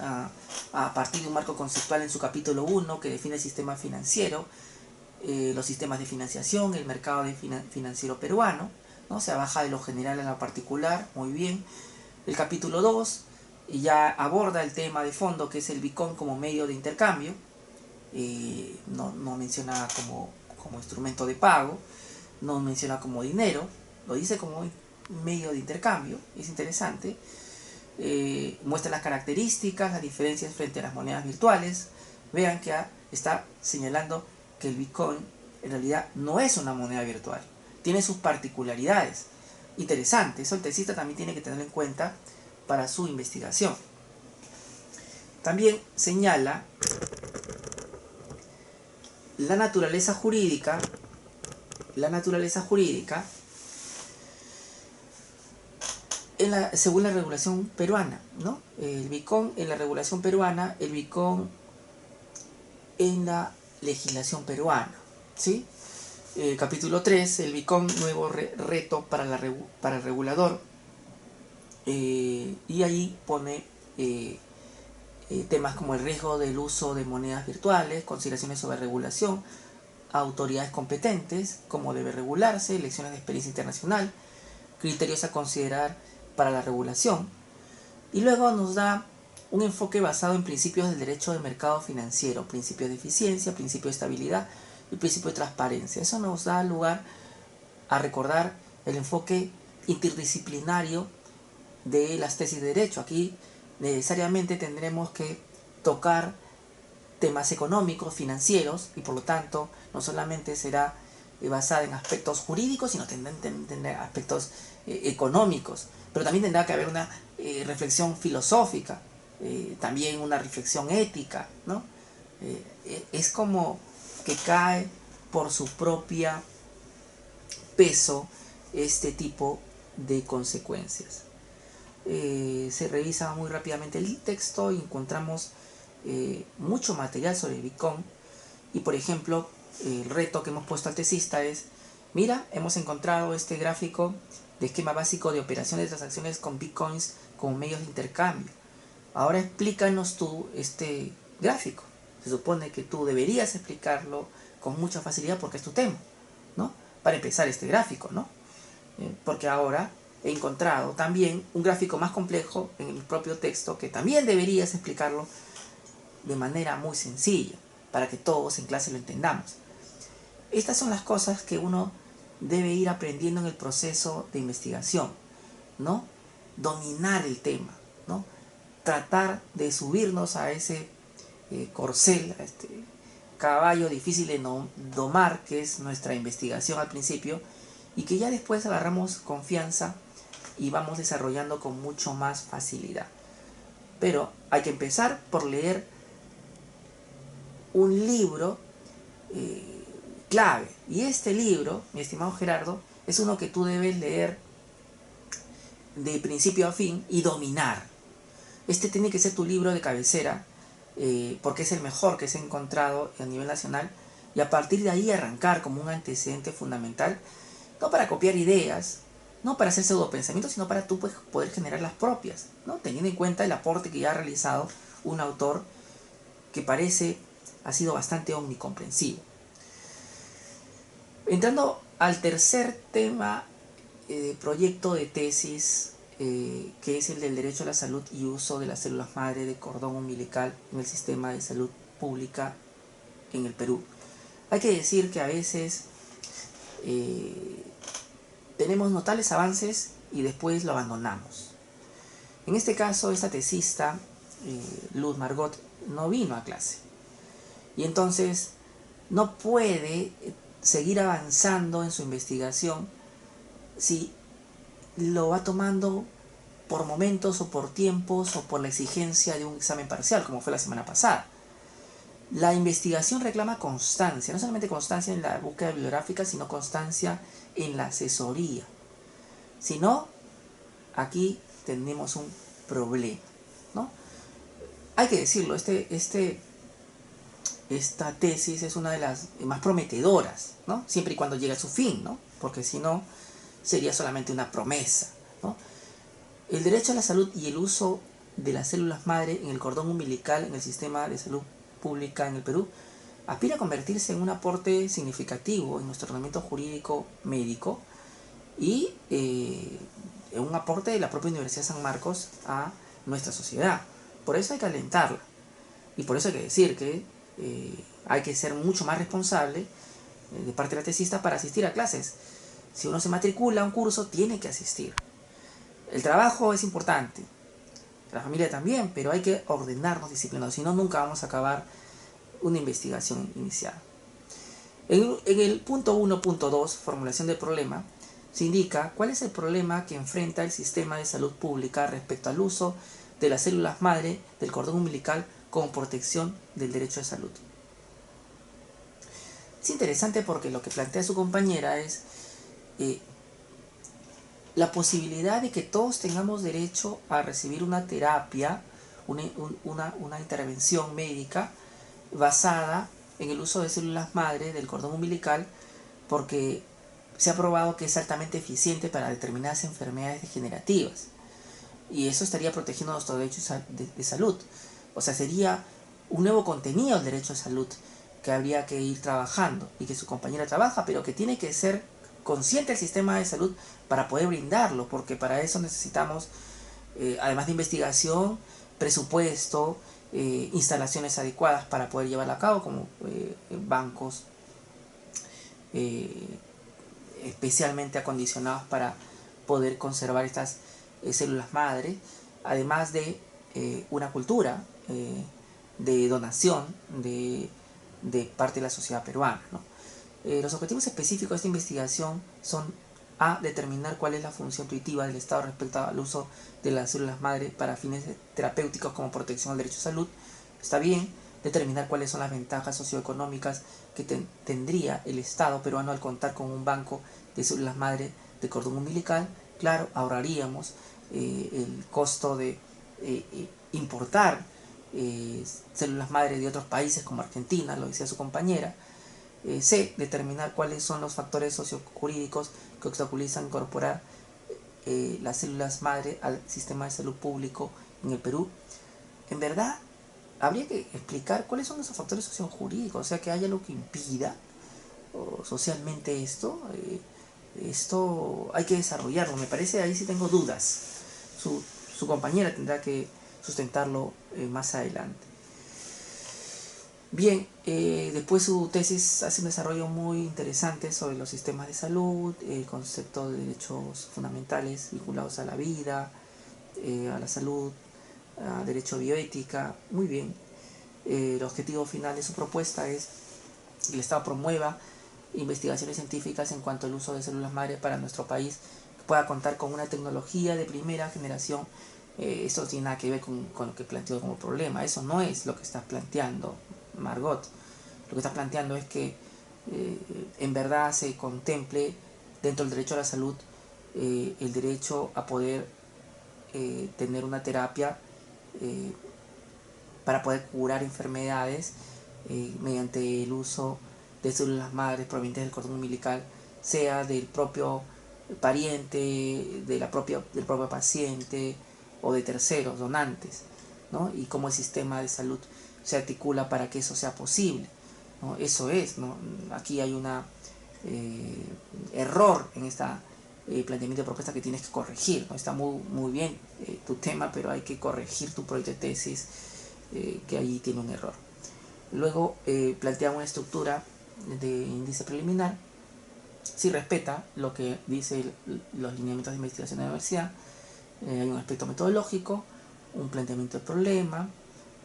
A partir de un marco conceptual en su capítulo 1 que define el sistema financiero, los sistemas de financiación, el mercado financiero peruano, ¿no? Se baja de lo general a lo particular, muy bien. El capítulo 2 ya aborda el tema de fondo, que es el Bitcoin como medio de intercambio, no menciona como instrumento de pago, no menciona como dinero, lo dice como medio de intercambio, es interesante. Muestra las características, las diferencias frente a las monedas virtuales. Vean que está señalando que el Bitcoin en realidad no es una moneda virtual, tiene sus particularidades. Interesante, eso el tesista también tiene que tener en cuenta para su investigación. También señala la naturaleza jurídica según la regulación peruana, ¿no? El Bitcoin en la regulación peruana, el Bitcoin en la legislación peruana, ¿sí? Capítulo 3, el Bitcoin, nuevo reto para el regulador, y ahí pone temas como el riesgo del uso de monedas virtuales, consideraciones sobre regulación, autoridades competentes, cómo debe regularse, lecciones de experiencia internacional, criterios a considerar para la regulación, y luego nos da un enfoque basado en principios del derecho del mercado financiero, principios de eficiencia, principio de estabilidad y principio de transparencia. Eso nos da lugar a recordar el enfoque interdisciplinario de las tesis de derecho. Aquí necesariamente tendremos que tocar temas económicos, financieros, y por lo tanto no solamente será basada en aspectos jurídicos, sino tendrá aspectos económicos, pero también tendrá que haber una reflexión filosófica, también una reflexión ética, ¿no? Es como que cae por su propia peso este tipo de consecuencias. Se revisa muy rápidamente el texto y encontramos mucho material sobre el Bitcoin. Y por ejemplo, el reto que hemos puesto al tesista es: mira, hemos encontrado este gráfico de esquema básico de operaciones de transacciones con Bitcoins como medios de intercambio. Ahora explícanos tú este gráfico. Se supone que tú deberías explicarlo con mucha facilidad porque es tu tema, ¿no? Para empezar, este gráfico, ¿no? Porque ahora he encontrado también un gráfico más complejo en el propio texto que también deberías explicarlo de manera muy sencilla para que todos en clase lo entendamos. Estas son las cosas que uno debe ir aprendiendo en el proceso de investigación, ¿no? Dominar el tema, ¿no? Tratar de subirnos a ese corcel, a este caballo difícil de domar que es nuestra investigación al principio, y que ya después agarramos confianza y vamos desarrollando con mucho más facilidad. Pero hay que empezar por leer un libro clave, y este libro, mi estimado Gerardo, es uno que tú debes leer de principio a fin y dominar. Este tiene que ser tu libro de cabecera, porque es el mejor que se ha encontrado a nivel nacional, y a partir de ahí arrancar como un antecedente fundamental, no para copiar ideas, no para hacer pseudopensamientos, sino para tú poder generar las propias, ¿no? Teniendo en cuenta el aporte que ya ha realizado un autor que parece ha sido bastante omnicomprensivo. Entrando al tercer tema, proyecto de tesis, que es el del derecho a la salud y uso de las células madre de cordón umbilical en el sistema de salud pública en el Perú. Hay que decir que a veces tenemos notables avances y después lo abandonamos. En este caso, esta tesista, Luz Margot, no vino a clase, y entonces no puede seguir avanzando en su investigación si lo va tomando por momentos o por tiempos o por la exigencia de un examen parcial, como fue la semana pasada. La investigación reclama constancia, no solamente constancia en la búsqueda bibliográfica, sino constancia en la asesoría. Si no, aquí tenemos un problema, ¿no? Hay que decirlo, esta tesis es una de las más prometedoras, ¿no? Siempre y cuando llegue a su fin, ¿no? Porque si no, sería solamente una promesa, ¿no? El derecho a la salud y el uso de las células madre en el cordón umbilical en el sistema de salud pública en el Perú aspira a convertirse en un aporte significativo en nuestro ordenamiento jurídico médico y en un aporte de la propia Universidad de San Marcos a nuestra sociedad. Por eso hay que alentarla, y por eso hay que decir que hay que ser mucho más responsable de parte de la tesista para asistir a clases. Si uno se matricula a un curso, tiene que asistir. El trabajo es importante, la familia también, pero hay que ordenarnos, disciplinarnos, si no, nunca vamos a acabar una investigación iniciada. En el punto 1.2, formulación del problema, se indica cuál es el problema que enfrenta el sistema de salud pública respecto al uso de las células madre del cordón umbilical como protección del derecho de salud. Es interesante porque lo que plantea su compañera es la posibilidad de que todos tengamos derecho a recibir una terapia, una intervención médica basada en el uso de células madre del cordón umbilical, porque se ha probado que es altamente eficiente para determinadas enfermedades degenerativas, y eso estaría protegiendo nuestros derechos de salud. O sea, sería un nuevo contenido del derecho a salud que habría que ir trabajando, y que su compañera trabaja, pero que tiene que ser consciente el sistema de salud para poder brindarlo, porque para eso necesitamos, además de investigación, presupuesto, instalaciones adecuadas para poder llevarla a cabo, como bancos especialmente acondicionados para poder conservar estas células madre, además de una cultura de donación de parte de la sociedad peruana, ¿no? Los objetivos específicos de esta investigación son: a. Determinar cuál es la función intuitiva del Estado respecto al uso de las células madre para fines terapéuticos como protección al derecho a salud. Está bien. Determinar cuáles son las ventajas socioeconómicas que tendría el Estado peruano al contar con un banco de células madre de cordón umbilical. Claro, ahorraríamos el costo de importar células madre de otros países como Argentina, lo decía su compañera. C. Determinar cuáles son los factores sociojurídicos que obstaculizan incorporar las células madre al sistema de salud público en el Perú. En verdad, habría que explicar cuáles son esos factores sociojurídicos, o sea, que haya algo que impida socialmente esto. Esto hay que desarrollarlo, me parece. Ahí sí tengo dudas. Su compañera tendrá que sustentarlo más adelante. Bien, después su tesis hace un desarrollo muy interesante sobre los sistemas de salud, el concepto de derechos fundamentales vinculados a la vida, a la salud, a derecho a bioética. Muy bien. El objetivo final de su propuesta es que el Estado promueva investigaciones científicas en cuanto al uso de células madre para nuestro país, que pueda contar con una tecnología de primera generación. Esto no tiene nada que ver con lo que planteo como problema. Eso no es lo que estás planteando, Margot. Lo que estás planteando es que en verdad se contemple dentro del derecho a la salud el derecho a poder tener una terapia para poder curar enfermedades mediante el uso de células madres provenientes del cordón umbilical, sea del propio pariente, del propio paciente o de terceros donantes, ¿no? Y cómo el sistema de salud se articula para que eso sea posible, ¿no? Eso es, ¿no? Aquí hay un error en esta planteamiento de propuesta que tienes que corregir, ¿no? Está muy bien tu tema, pero hay que corregir tu proyecto de tesis, que allí tiene un error. Luego plantea una estructura de índice preliminar. Si respeta lo que dice los lineamientos de investigación de la universidad, hay un aspecto metodológico, un planteamiento del problema,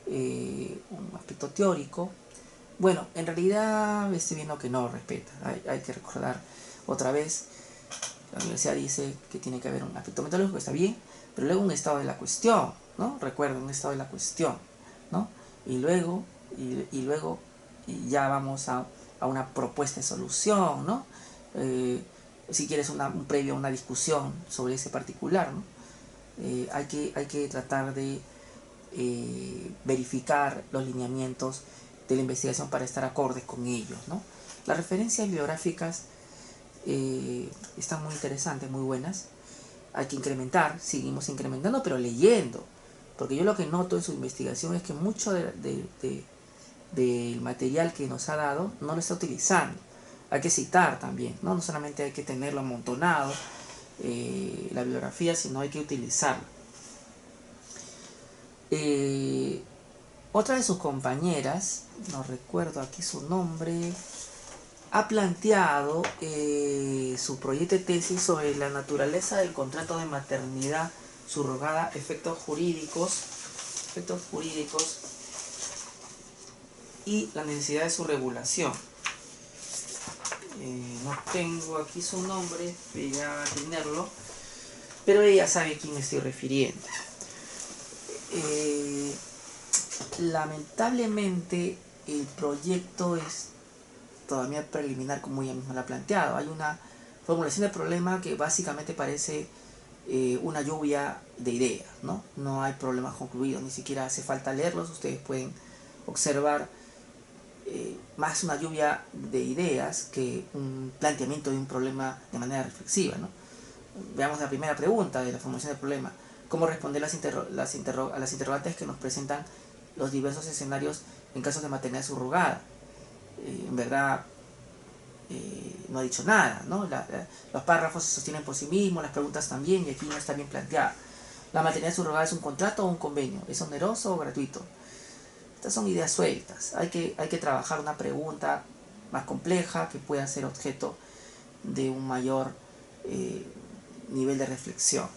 un aspecto teórico. Bueno, en realidad estoy viendo que no respeta. Hay que recordar otra vez. La universidad dice que tiene que haber un aspecto metodológico, está bien, pero luego un estado de la cuestión, ¿no? Recuerda, un estado de la cuestión, ¿no? Y luego ya vamos a una propuesta de solución, ¿no? Si quieres un previo a una discusión sobre ese particular, ¿no? Hay que tratar de verificar los lineamientos de la investigación para estar acordes con ellos, ¿no? Las referencias bibliográficas están muy interesantes, muy buenas. Hay que incrementar, seguimos incrementando, pero leyendo, porque yo lo que noto en su investigación es que mucho del material que nos ha dado no lo está utilizando. Hay que citar también, no solamente hay que tenerlo amontonado, la bibliografía, sino hay que utilizarlo. Otra de sus compañeras, no recuerdo aquí su nombre, ha planteado su proyecto de tesis sobre la naturaleza del contrato de maternidad subrogada, efectos jurídicos y la necesidad de su regulación. No tengo aquí su nombre, ya tenerlo, pero ella sabe a quién me estoy refiriendo. Lamentablemente el proyecto es todavía preliminar, como ella misma lo ha planteado. Hay una formulación del problema que básicamente parece una lluvia de ideas, ¿no? No hay problemas concluidos, ni siquiera hace falta leerlos. Ustedes pueden observar más una lluvia de ideas que un planteamiento de un problema de manera reflexiva, ¿no? Veamos la primera pregunta de la formulación del problema. ¿Cómo responder a las interrogantes que nos presentan los diversos escenarios en casos de maternidad subrogada? En verdad, no ha dicho nada, ¿no? Los párrafos se sostienen por sí mismos, las preguntas también, y aquí no está bien planteada. ¿La maternidad subrogada es un contrato o un convenio? ¿Es oneroso o gratuito? Estas son ideas sueltas. Hay que trabajar una pregunta más compleja que pueda ser objeto de un mayor nivel de reflexión.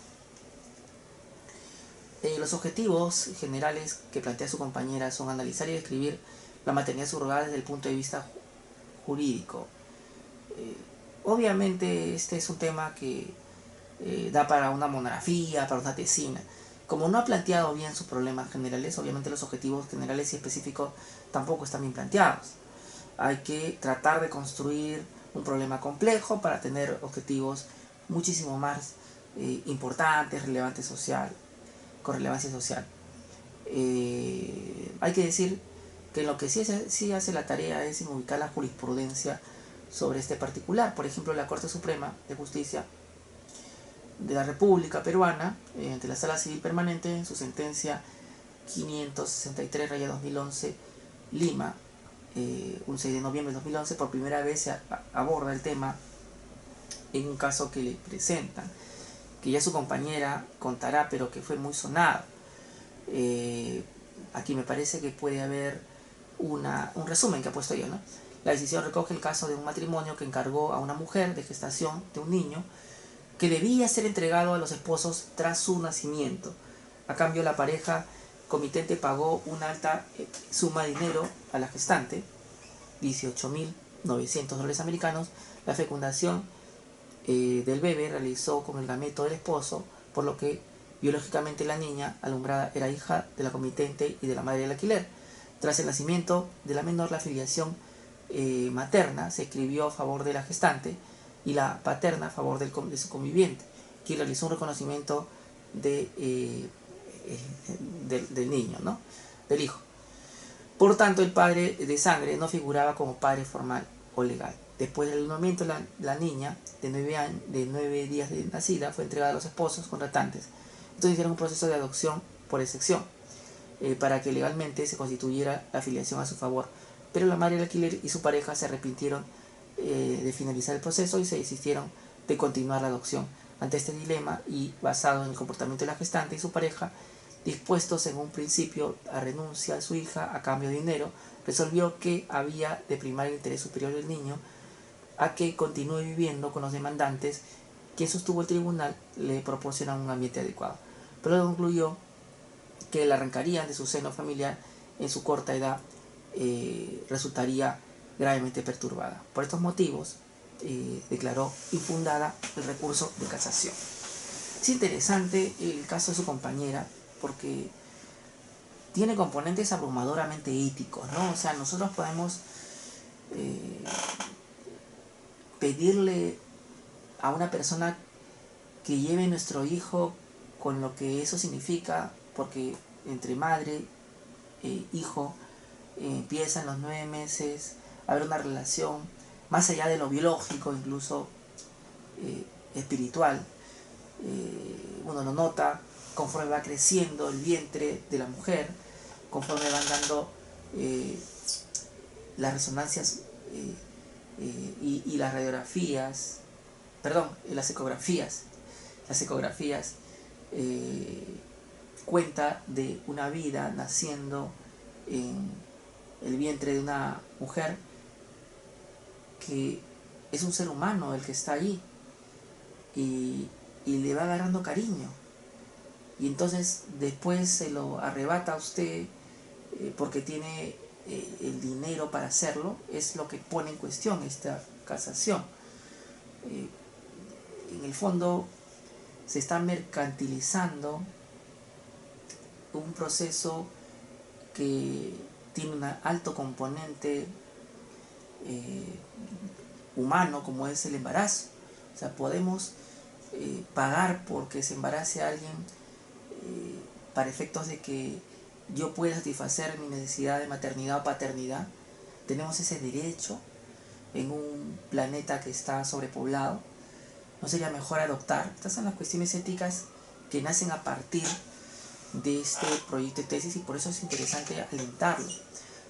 Los objetivos generales que plantea su compañera son analizar y describir la maternidad subrogada desde el punto de vista jurídico. Obviamente este es un tema que da para una monografía, para una tesina. Como no ha planteado bien sus problemas generales, obviamente los objetivos generales y específicos tampoco están bien planteados. Hay que tratar de construir un problema complejo para tener objetivos muchísimo más importantes, relevantes con relevancia social. Hay que decir que lo que sí hace la tarea es en ubicar la jurisprudencia sobre este particular. Por ejemplo, la Corte Suprema de Justicia de la República Peruana, ante la Sala Civil Permanente, en su sentencia 563/2011, Lima, un 6 de noviembre de 2011, por primera vez se aborda el tema en un caso que le presentan, que ya su compañera contará, pero que fue muy sonado. Aquí me parece que puede haber un resumen que ha puesto yo, ¿no? La decisión recoge el caso de un matrimonio que encargó a una mujer de gestación de un niño que debía ser entregado a los esposos tras su nacimiento. A cambio, la pareja comitente pagó una alta suma de dinero a la gestante, $18.900 americanos. La fecundación del bebé realizó con el gameto del esposo, por lo que biológicamente la niña alumbrada era hija de la comitente y de la madre del alquiler. Tras el nacimiento de la menor, la filiación materna se escribió a favor de la gestante y la paterna a favor de su conviviente, quien realizó un reconocimiento del niño, ¿no? Del hijo. Por tanto, el padre de sangre no figuraba como padre formal o legal. Después del alumbramiento, la niña de 9 días de nacida fue entregada a los esposos contratantes. Entonces hicieron un proceso de adopción por excepción, para que legalmente se constituyera la filiación a su favor. Pero la madre del alquiler y su pareja se arrepintieron de finalizar el proceso y se desistieron de continuar la adopción. Ante este dilema y basado en el comportamiento de la gestante y su pareja, dispuestos en un principio a renunciar a su hija a cambio de dinero, resolvió que había de primar el interés superior del niño a que continúe viviendo con los demandantes, quien sostuvo el tribunal le proporciona un ambiente adecuado. Pero concluyó que la arrancaría de su seno familiar en su corta edad resultaría gravemente perturbada. Por estos motivos, declaró infundada el recurso de casación. Es interesante el caso de su compañera porque tiene componentes abrumadoramente éticos, ¿no? O sea, nosotros podemos pedirle a una persona que lleve nuestro hijo con lo que eso significa, porque entre madre e hijo empiezan los 9 meses a haber una relación más allá de lo biológico, incluso espiritual. Uno lo nota conforme va creciendo el vientre de la mujer, conforme van dando las resonancias y las radiografías, perdón, las ecografías cuenta de una vida naciendo en el vientre de una mujer que es un ser humano el que está ahí y le va agarrando cariño. Y entonces después se lo arrebata a usted porque tiene el dinero para hacerlo, es lo que pone en cuestión esta casación. En el fondo se está mercantilizando un proceso que tiene un alto componente humano, como es el embarazo. O sea, podemos pagar porque se embarace a alguien para efectos de que yo pueda satisfacer mi necesidad de maternidad o paternidad. Tenemos ese derecho en un planeta que está sobrepoblado. ¿No sería mejor adoptar? Estas son las cuestiones éticas que nacen a partir de este proyecto de tesis, y por eso es interesante alentarlo.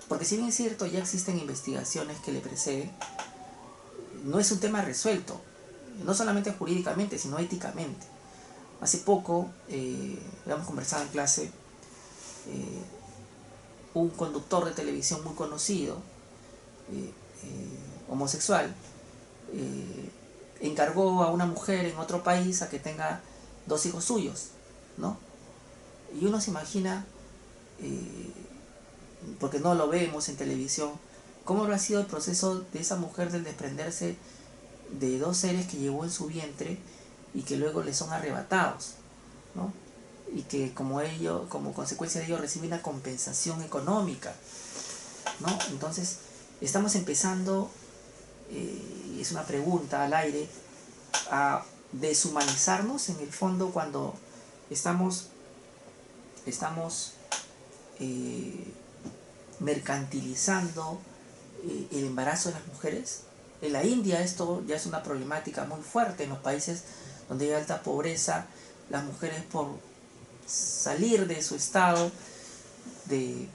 Porque si bien es cierto, ya existen investigaciones que le preceden, no es un tema resuelto, no solamente jurídicamente, sino éticamente. Hace poco, habíamos conversado en clase, un conductor de televisión muy conocido, homosexual, encargó a una mujer en otro país a que tenga 2 hijos suyos, ¿no? Y uno se imagina, porque no lo vemos en televisión, cómo habrá sido el proceso de esa mujer del desprenderse de 2 seres que llevó en su vientre y que luego le son arrebatados, ¿no? Y que como consecuencia de ello recibe una compensación económica, ¿no? Entonces estamos empezando, y es una pregunta al aire, a deshumanizarnos en el fondo cuando estamos mercantilizando el embarazo de las mujeres. En la India esto ya es una problemática muy fuerte. En los países donde hay alta pobreza, las mujeres, por salir de su estado de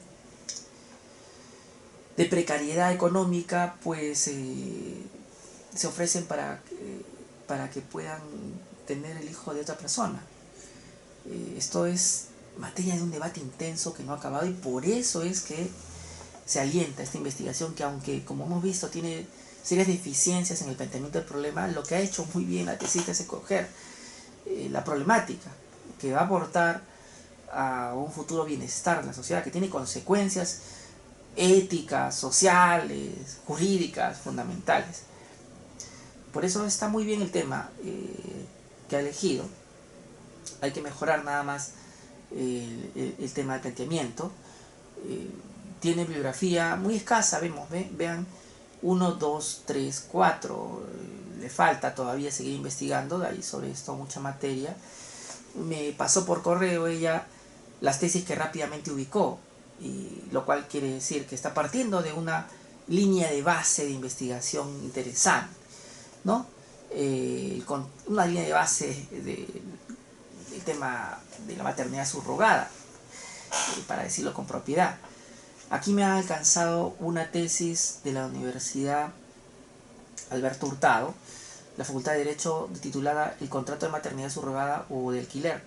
precariedad económica, pues se ofrecen para que puedan tener el hijo de otra persona. Esto es materia de un debate intenso que no ha acabado, y por eso es que se alienta esta investigación, que aunque, como hemos visto, tiene serias deficiencias en el planteamiento del problema, lo que ha hecho muy bien la tesista es escoger la problemática que va a aportar a un futuro bienestar de la sociedad, que tiene consecuencias éticas, sociales, jurídicas, fundamentales. Por eso está muy bien el tema que ha elegido. Hay que mejorar nada más el tema del planteamiento. Tiene bibliografía muy escasa, vean, 1, 2, 3, 4, le falta todavía seguir investigando, de ahí sobre esto mucha materia. Me pasó por correo ella las tesis que rápidamente ubicó, y lo cual quiere decir que está partiendo de una línea de base de investigación interesante, ¿no? Con una línea de base del tema de la maternidad subrogada, para decirlo con propiedad. Aquí me ha alcanzado una tesis de la Universidad Alberto Hurtado, la Facultad de Derecho, titulada El contrato de maternidad subrogada o de alquiler,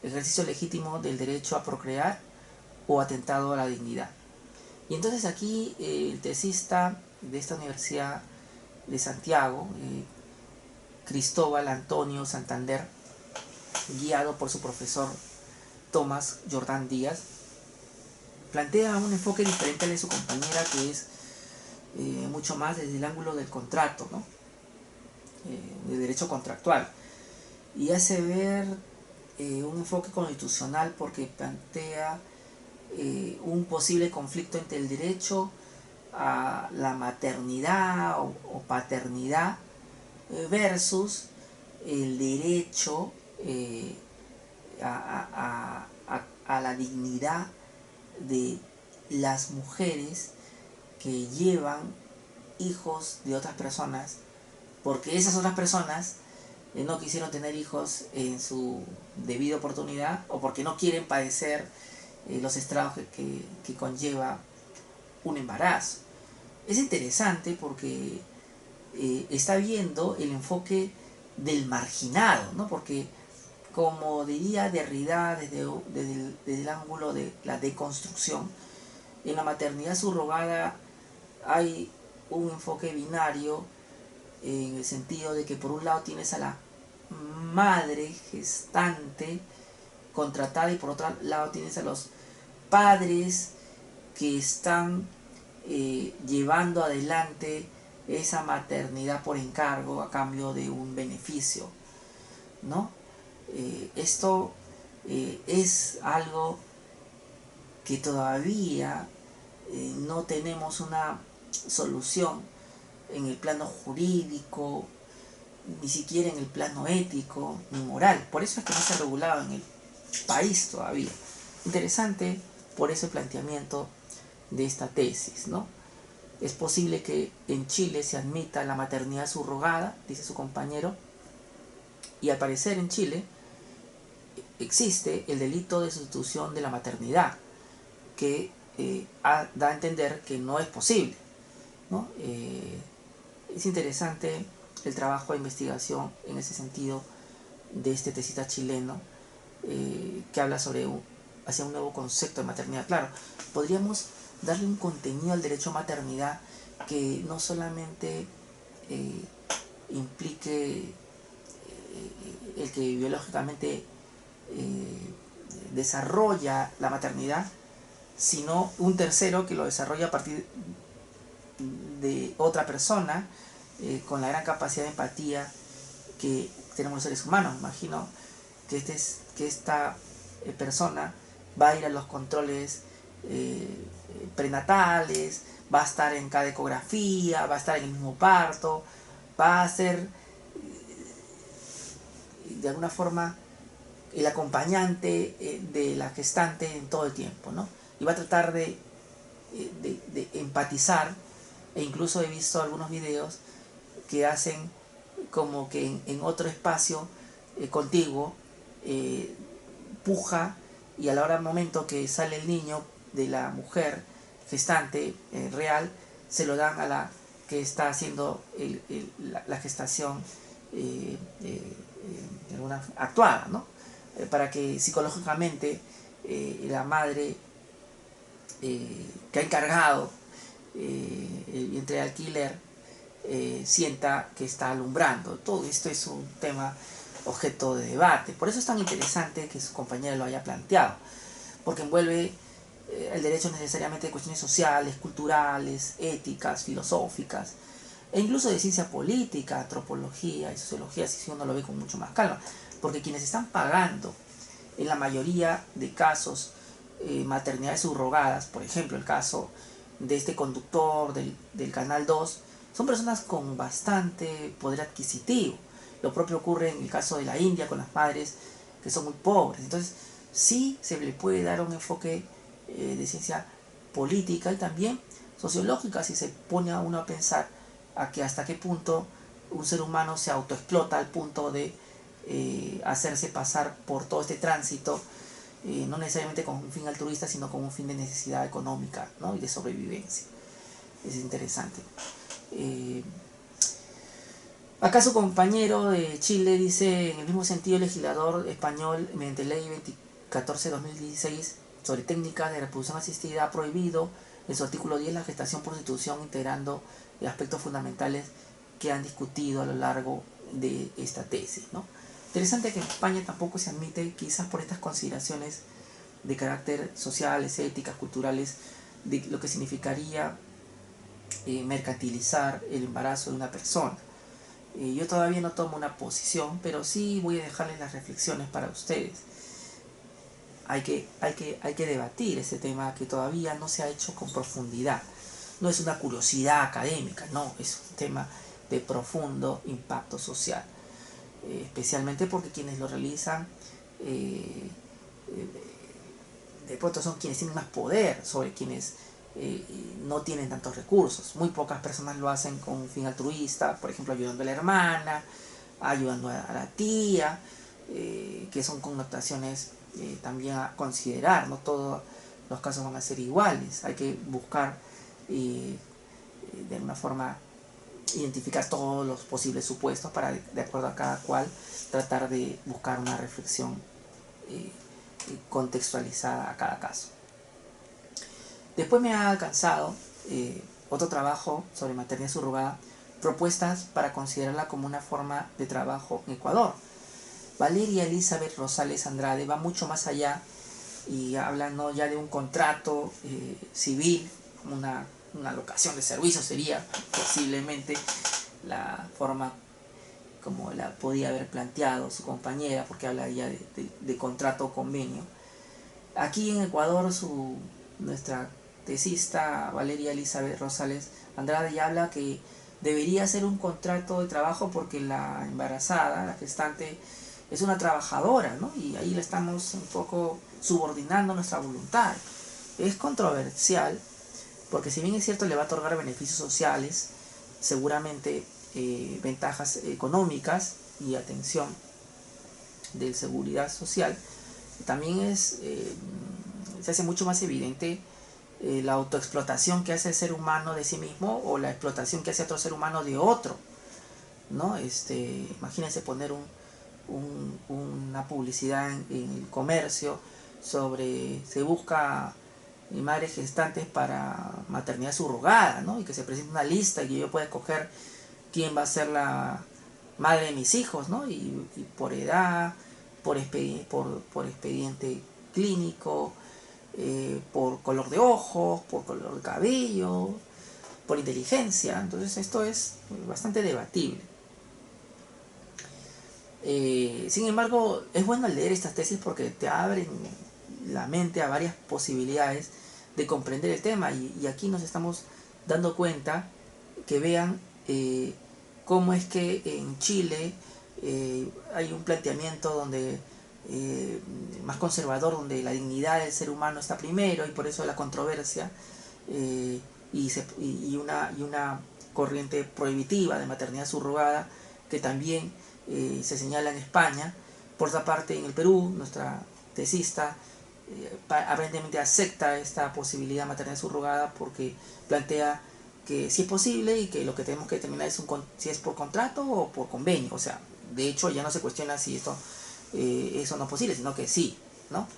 ejercicio legítimo del derecho a procrear o atentado a la dignidad. Y entonces aquí el tesista de esta Universidad de Santiago, Cristóbal Antonio Santander, guiado por su profesor Tomás Jordán Díaz, plantea un enfoque diferente al de su compañera, que es mucho más desde el ángulo del contrato, ¿no? De derecho contractual, y hace ver un enfoque constitucional, porque plantea un posible conflicto entre el derecho a la maternidad o paternidad versus el derecho a la dignidad de las mujeres que llevan hijos de otras personas, porque esas otras personas no quisieron tener hijos en su debida oportunidad, o porque no quieren padecer los estragos que conlleva un embarazo. Es interesante porque está viendo el enfoque del marginado, ¿no? Porque, como diría Derrida desde el ángulo de la deconstrucción, en la maternidad subrogada hay un enfoque binario, en el sentido de que por un lado tienes a la madre gestante contratada y por otro lado tienes a los padres que están llevando adelante esa maternidad por encargo a cambio de un beneficio, ¿no? Esto es algo que todavía no tenemos una solución en el plano jurídico, ni siquiera en el plano ético ni moral. Por eso es que no se ha regulado en el país todavía. Interesante por ese planteamiento de esta tesis, ¿no? Es posible que en Chile se admita la maternidad subrogada, dice su compañero, y al parecer en Chile existe el delito de sustitución de la maternidad, que da a entender que no es posible, ¿no? Es interesante el trabajo de investigación en ese sentido de este tesista chileno, que habla sobre hacia un nuevo concepto de maternidad. Claro, podríamos darle un contenido al derecho a maternidad que no solamente implique el que biológicamente desarrolla la maternidad, sino un tercero que lo desarrolla a partir de otra persona, con la gran capacidad de empatía que tenemos los seres humanos. Imagino que esta persona va a ir a los controles prenatales, va a estar en cada ecografía, va a estar en el mismo parto, va a ser de alguna forma el acompañante de la gestante en todo el tiempo, ¿no? Y va a tratar de empatizar, e incluso he visto algunos videos que hacen como que en otro espacio contiguo puja, y a la hora del momento que sale el niño de la mujer gestante real, se lo dan a la que está haciendo la gestación actuada, ¿no? Para que psicológicamente la madre que ha encargado el vientre de alquiler sienta que está alumbrando. Todo esto es un tema objeto de debate. Por eso es tan interesante que su compañera lo haya planteado, porque envuelve el derecho necesariamente de cuestiones sociales, culturales, éticas, filosóficas, e incluso de ciencia política, antropología y sociología, si uno lo ve con mucho más calma, porque quienes están pagando en la mayoría de casos maternidades subrogadas, por ejemplo el caso de este conductor del Canal 2, son personas con bastante poder adquisitivo. Lo propio ocurre en el caso de la India con las madres que son muy pobres. Entonces sí se le puede dar un enfoque de ciencia política y también sociológica, si se pone a uno a pensar a que hasta qué punto un ser humano se autoexplota al punto de hacerse pasar por todo este tránsito, no necesariamente con un fin altruista, sino con un fin de necesidad económica, ¿no? Y de sobrevivencia. Es interesante. Acá su compañero de Chile dice: en el mismo sentido, el legislador español, mediante ley 14/2016 sobre técnicas de reproducción asistida, ha prohibido en su artículo 10 la gestación por sustitución, integrando aspectos fundamentales que han discutido a lo largo de esta tesis, ¿no? Interesante que en España tampoco se admite, quizás por estas consideraciones de carácter sociales, éticas, culturales, de lo que significaría mercantilizar el embarazo de una persona. Yo todavía no tomo una posición, pero sí voy a dejarles las reflexiones para ustedes. Hay que debatir ese tema que todavía no se ha hecho con profundidad. No es una curiosidad académica, no, es un tema de profundo impacto social. Especialmente porque quienes lo realizan de pronto son quienes tienen más poder sobre quienes no tienen tantos recursos. Muy pocas personas lo hacen con un fin altruista, por ejemplo ayudando a la hermana, ayudando a la tía, que son connotaciones también a considerar. No todos los casos van a ser iguales, hay que buscar de alguna forma identificar todos los posibles supuestos para, de acuerdo a cada cual, tratar de buscar una reflexión contextualizada a cada caso. Después me ha alcanzado otro trabajo sobre maternidad subrogada, propuestas para considerarla como una forma de trabajo en Ecuador. Valeria Elizabeth Rosales Andrade va mucho más allá y habla no ya de un contrato civil, una locación de servicio sería posiblemente la forma como la podía haber planteado su compañera, porque habla ya de contrato o convenio. Aquí en Ecuador nuestra tesista Valeria Elizabeth Rosales Andrade ya habla que debería ser un contrato de trabajo porque la embarazada, la gestante, es una trabajadora, ¿no? Y ahí le estamos un poco subordinando nuestra voluntad. Es controversial porque si bien es cierto le va a otorgar beneficios sociales, seguramente ventajas económicas y atención de seguridad social, también se hace mucho más evidente la autoexplotación que hace el ser humano de sí mismo o la explotación que hace otro ser humano de otro, ¿no? Imagínense poner una publicidad en el comercio sobre se busca madres gestantes para maternidad subrogada, ¿no? Y que se presente una lista y que yo pueda escoger quién va a ser la madre de mis hijos, ¿no? Y por edad, por expediente clínico, por color de ojos, por color de cabello, por inteligencia. Entonces esto es bastante debatible. Sin embargo, es bueno leer estas tesis porque te abren la mente a varias posibilidades de comprender el tema, y aquí nos estamos dando cuenta que vean cómo es que en Chile hay un planteamiento donde más conservador, donde la dignidad del ser humano está primero y por eso la controversia y una corriente prohibitiva de maternidad subrogada que también se señala en España. Por otra parte, en el Perú, nuestra tesista aparentemente acepta esta posibilidad de maternidad subrogada porque plantea que sí es posible y que lo que tenemos que determinar es si es por contrato o por convenio. O sea, de hecho ya no se cuestiona si esto eso no es posible, sino que sí, ¿no?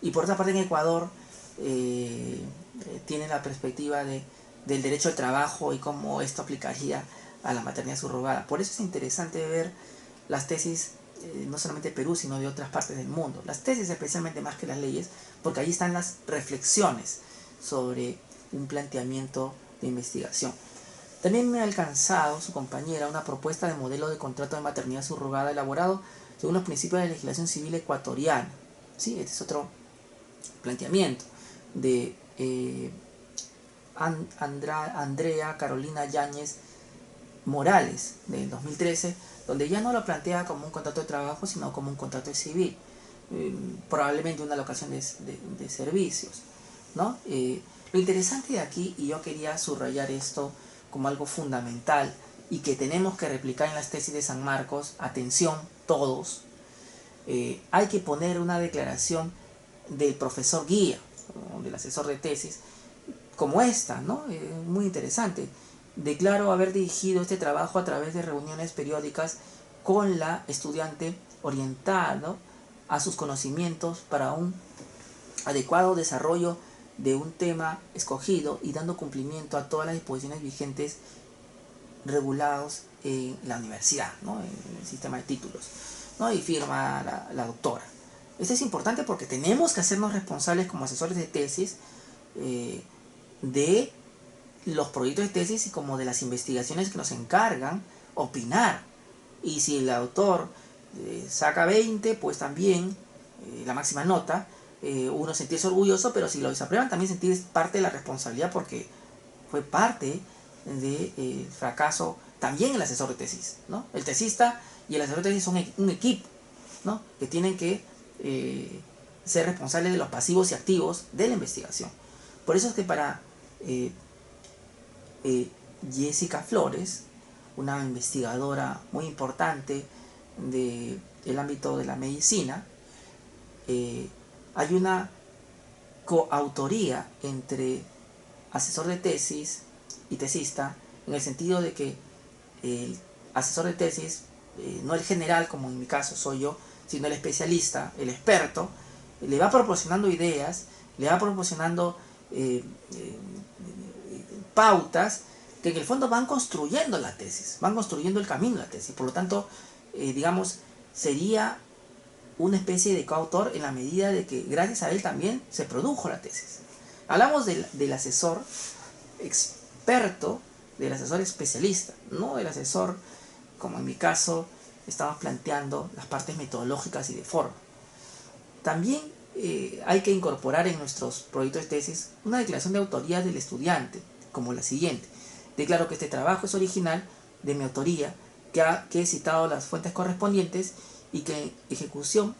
Y por otra parte, en Ecuador tiene la perspectiva del derecho al trabajo y cómo esto aplicaría a la maternidad subrogada. Por eso es interesante ver las tesis no solamente de Perú, sino de otras partes del mundo. Las tesis especialmente más que las leyes, porque ahí están las reflexiones sobre un planteamiento de investigación. También me ha alcanzado su compañera una propuesta de modelo de contrato de maternidad subrogada elaborado según los principios de la legislación civil ecuatoriana. ¿Sí? Este es otro planteamiento de Andrea Carolina Yáñez Morales del 2013, donde ya no lo plantea como un contrato de trabajo, sino como un contrato civil, probablemente una locación de servicios, ¿no? Lo interesante de aquí, y yo quería subrayar esto como algo fundamental y que tenemos que replicar en las tesis de San Marcos, atención todos, hay que poner una declaración del profesor guía, del asesor de tesis, como esta, ¿no? Muy interesante. Declaro haber dirigido este trabajo a través de reuniones periódicas con la estudiante, orientado a sus conocimientos para un adecuado desarrollo de un tema escogido y dando cumplimiento a todas las disposiciones vigentes regulados en la universidad, ¿no? En el sistema de títulos, ¿no? Y firma la doctora. Esto es importante porque tenemos que hacernos responsables como asesores de tesis de los proyectos de tesis y como de las investigaciones que nos encargan opinar. Y si el autor saca 20, pues también la máxima nota, uno sentirse orgulloso, pero si lo desaprueban también sentir parte de la responsabilidad porque fue parte del fracaso también el asesor de tesis, ¿no? El tesista y el asesor de tesis son un equipo, ¿no? Que tienen que ser responsables de los pasivos y activos de la investigación. Por eso es que para Jessica Flores, una investigadora muy importante del ámbito de la medicina, hay una coautoría entre asesor de tesis y tesista, en el sentido de que el asesor de tesis, no el general como en mi caso soy yo, sino el especialista, el experto, le va proporcionando ideas, le va proporcionando pautas que en el fondo van construyendo la tesis, van construyendo el camino de la tesis. Por lo tanto, digamos, sería una especie de coautor en la medida de que gracias a él también se produjo la tesis. Hablamos del asesor experto, del asesor especialista, no del asesor, como en mi caso, estamos planteando las partes metodológicas y de forma. También hay que incorporar en nuestros proyectos de tesis una declaración de autoría del estudiante, como la siguiente. Declaro que este trabajo es original de mi autoría, que he citado las fuentes correspondientes y que en ejecución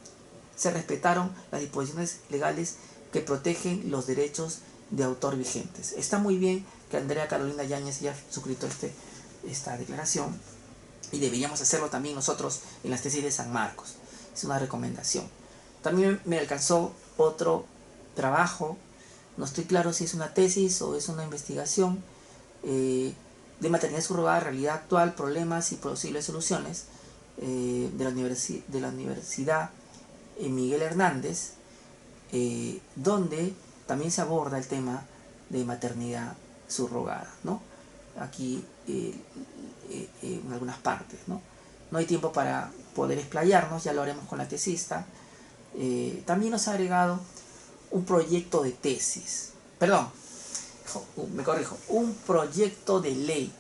se respetaron las disposiciones legales que protegen los derechos de autor vigentes. Está muy bien que Andrea Carolina Yáñez haya suscrito esta declaración, y deberíamos hacerlo también nosotros en las tesis de San Marcos. Es una recomendación. También me alcanzó otro trabajo, no estoy claro si es una tesis o es una investigación, de maternidad subrogada, realidad actual, problemas y posibles soluciones, de la Universidad Miguel Hernández, donde también se aborda el tema de maternidad subrogada, ¿no? Aquí en algunas partes, ¿no? No hay tiempo para poder explayarnos, ya lo haremos con la tesista. También nos ha agregado un proyecto de tesis, perdón, me corrijo, un proyecto de ley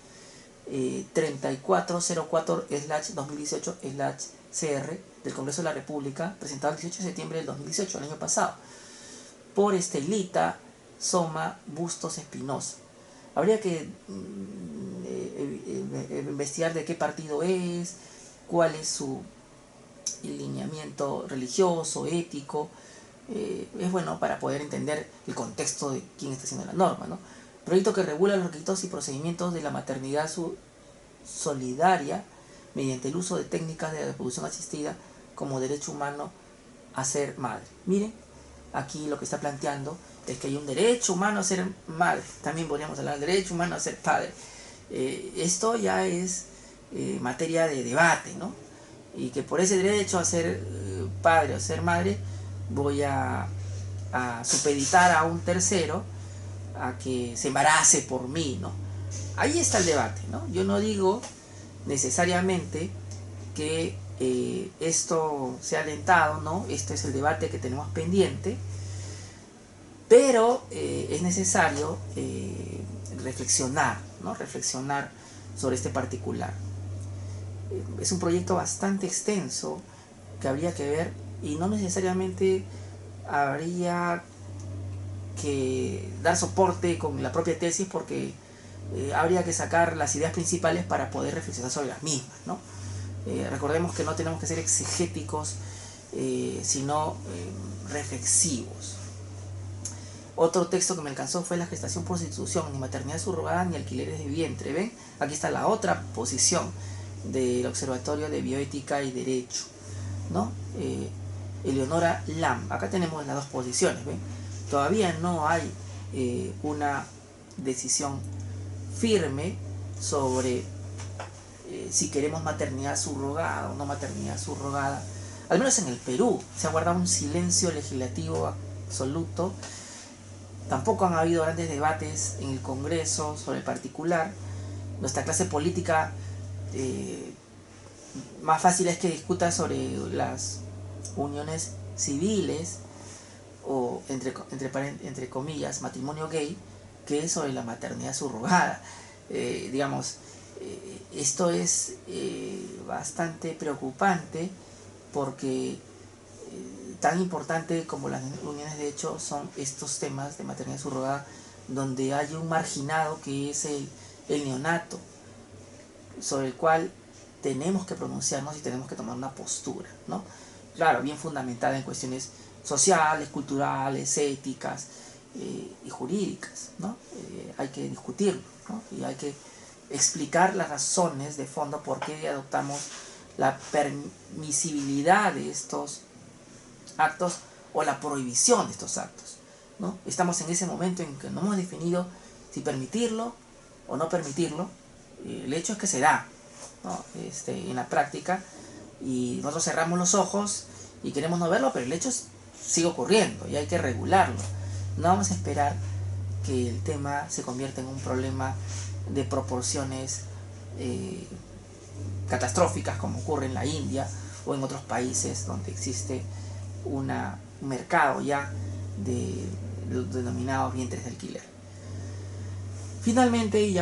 3404/2018/CR del Congreso de la República, presentado el 18 de septiembre del 2018, el año pasado, por Estelita Soma Bustos Espinosa. Habría que investigar de qué partido es, cuál es su lineamiento religioso, ético. Es bueno para poder entender el contexto de quién está haciendo la norma, ¿no? Proyecto que regula los requisitos y procedimientos de la maternidad solidaria mediante el uso de técnicas de reproducción asistida como derecho humano a ser madre. Miren, aquí lo que está planteando es que hay un derecho humano a ser madre. También podríamos hablar del derecho humano a ser padre. Esto ya es materia de debate, ¿no? Y que por ese derecho a ser padre o ser madre voy a supeditar a un tercero a que se embarace por mí, ¿no? Ahí está el debate, ¿no? Yo no digo necesariamente que esto sea alentado, ¿no? Este es el debate que tenemos pendiente, pero es necesario reflexionar, ¿no? Reflexionar sobre este particular. Es un proyecto bastante extenso que habría que ver, y no necesariamente habría que dar soporte con la propia tesis, porque habría que sacar las ideas principales para poder reflexionar sobre las mismas, ¿no? Recordemos que no tenemos que ser exegéticos, sino reflexivos. Otro texto que me alcanzó fue la gestación por sustitución, ni maternidad subrogada ni alquileres de vientre. ¿Ven? Aquí está la otra posición del Observatorio de Bioética y Derecho, ¿no? Eleonora Lam. Acá tenemos las dos posiciones, ¿ven? Todavía no hay una decisión firme sobre si queremos maternidad subrogada o no maternidad subrogada. Al menos en el Perú se ha guardado un silencio legislativo absoluto. Tampoco han habido grandes debates en el Congreso sobre el particular. Nuestra clase política más fácil es que discuta sobre las uniones civiles o entre comillas matrimonio gay, que es sobre la maternidad subrogada. Esto es bastante preocupante, porque tan importante como las uniones de hecho son estos temas de maternidad subrogada, donde hay un marginado que es el neonato, sobre el cual tenemos que pronunciarnos y tenemos que tomar una postura, ¿no? Claro, bien fundamentada en cuestiones sociales, culturales, éticas y jurídicas, ¿no? Hay que discutirlo, ¿no? Y hay que explicar las razones de fondo por qué adoptamos la permisibilidad de estos actos o la prohibición de estos actos, ¿no? Estamos en ese momento en que no hemos definido si permitirlo o no permitirlo. El hecho es que se da, ¿no? En la práctica, y nosotros cerramos los ojos y queremos no verlo, pero el hecho sigue ocurriendo y hay que regularlo. No vamos a esperar que el tema se convierta en un problema de proporciones catastróficas, como ocurre en la India o en otros países donde existe un mercado ya de los denominados vientres de alquiler. Finalmente, ya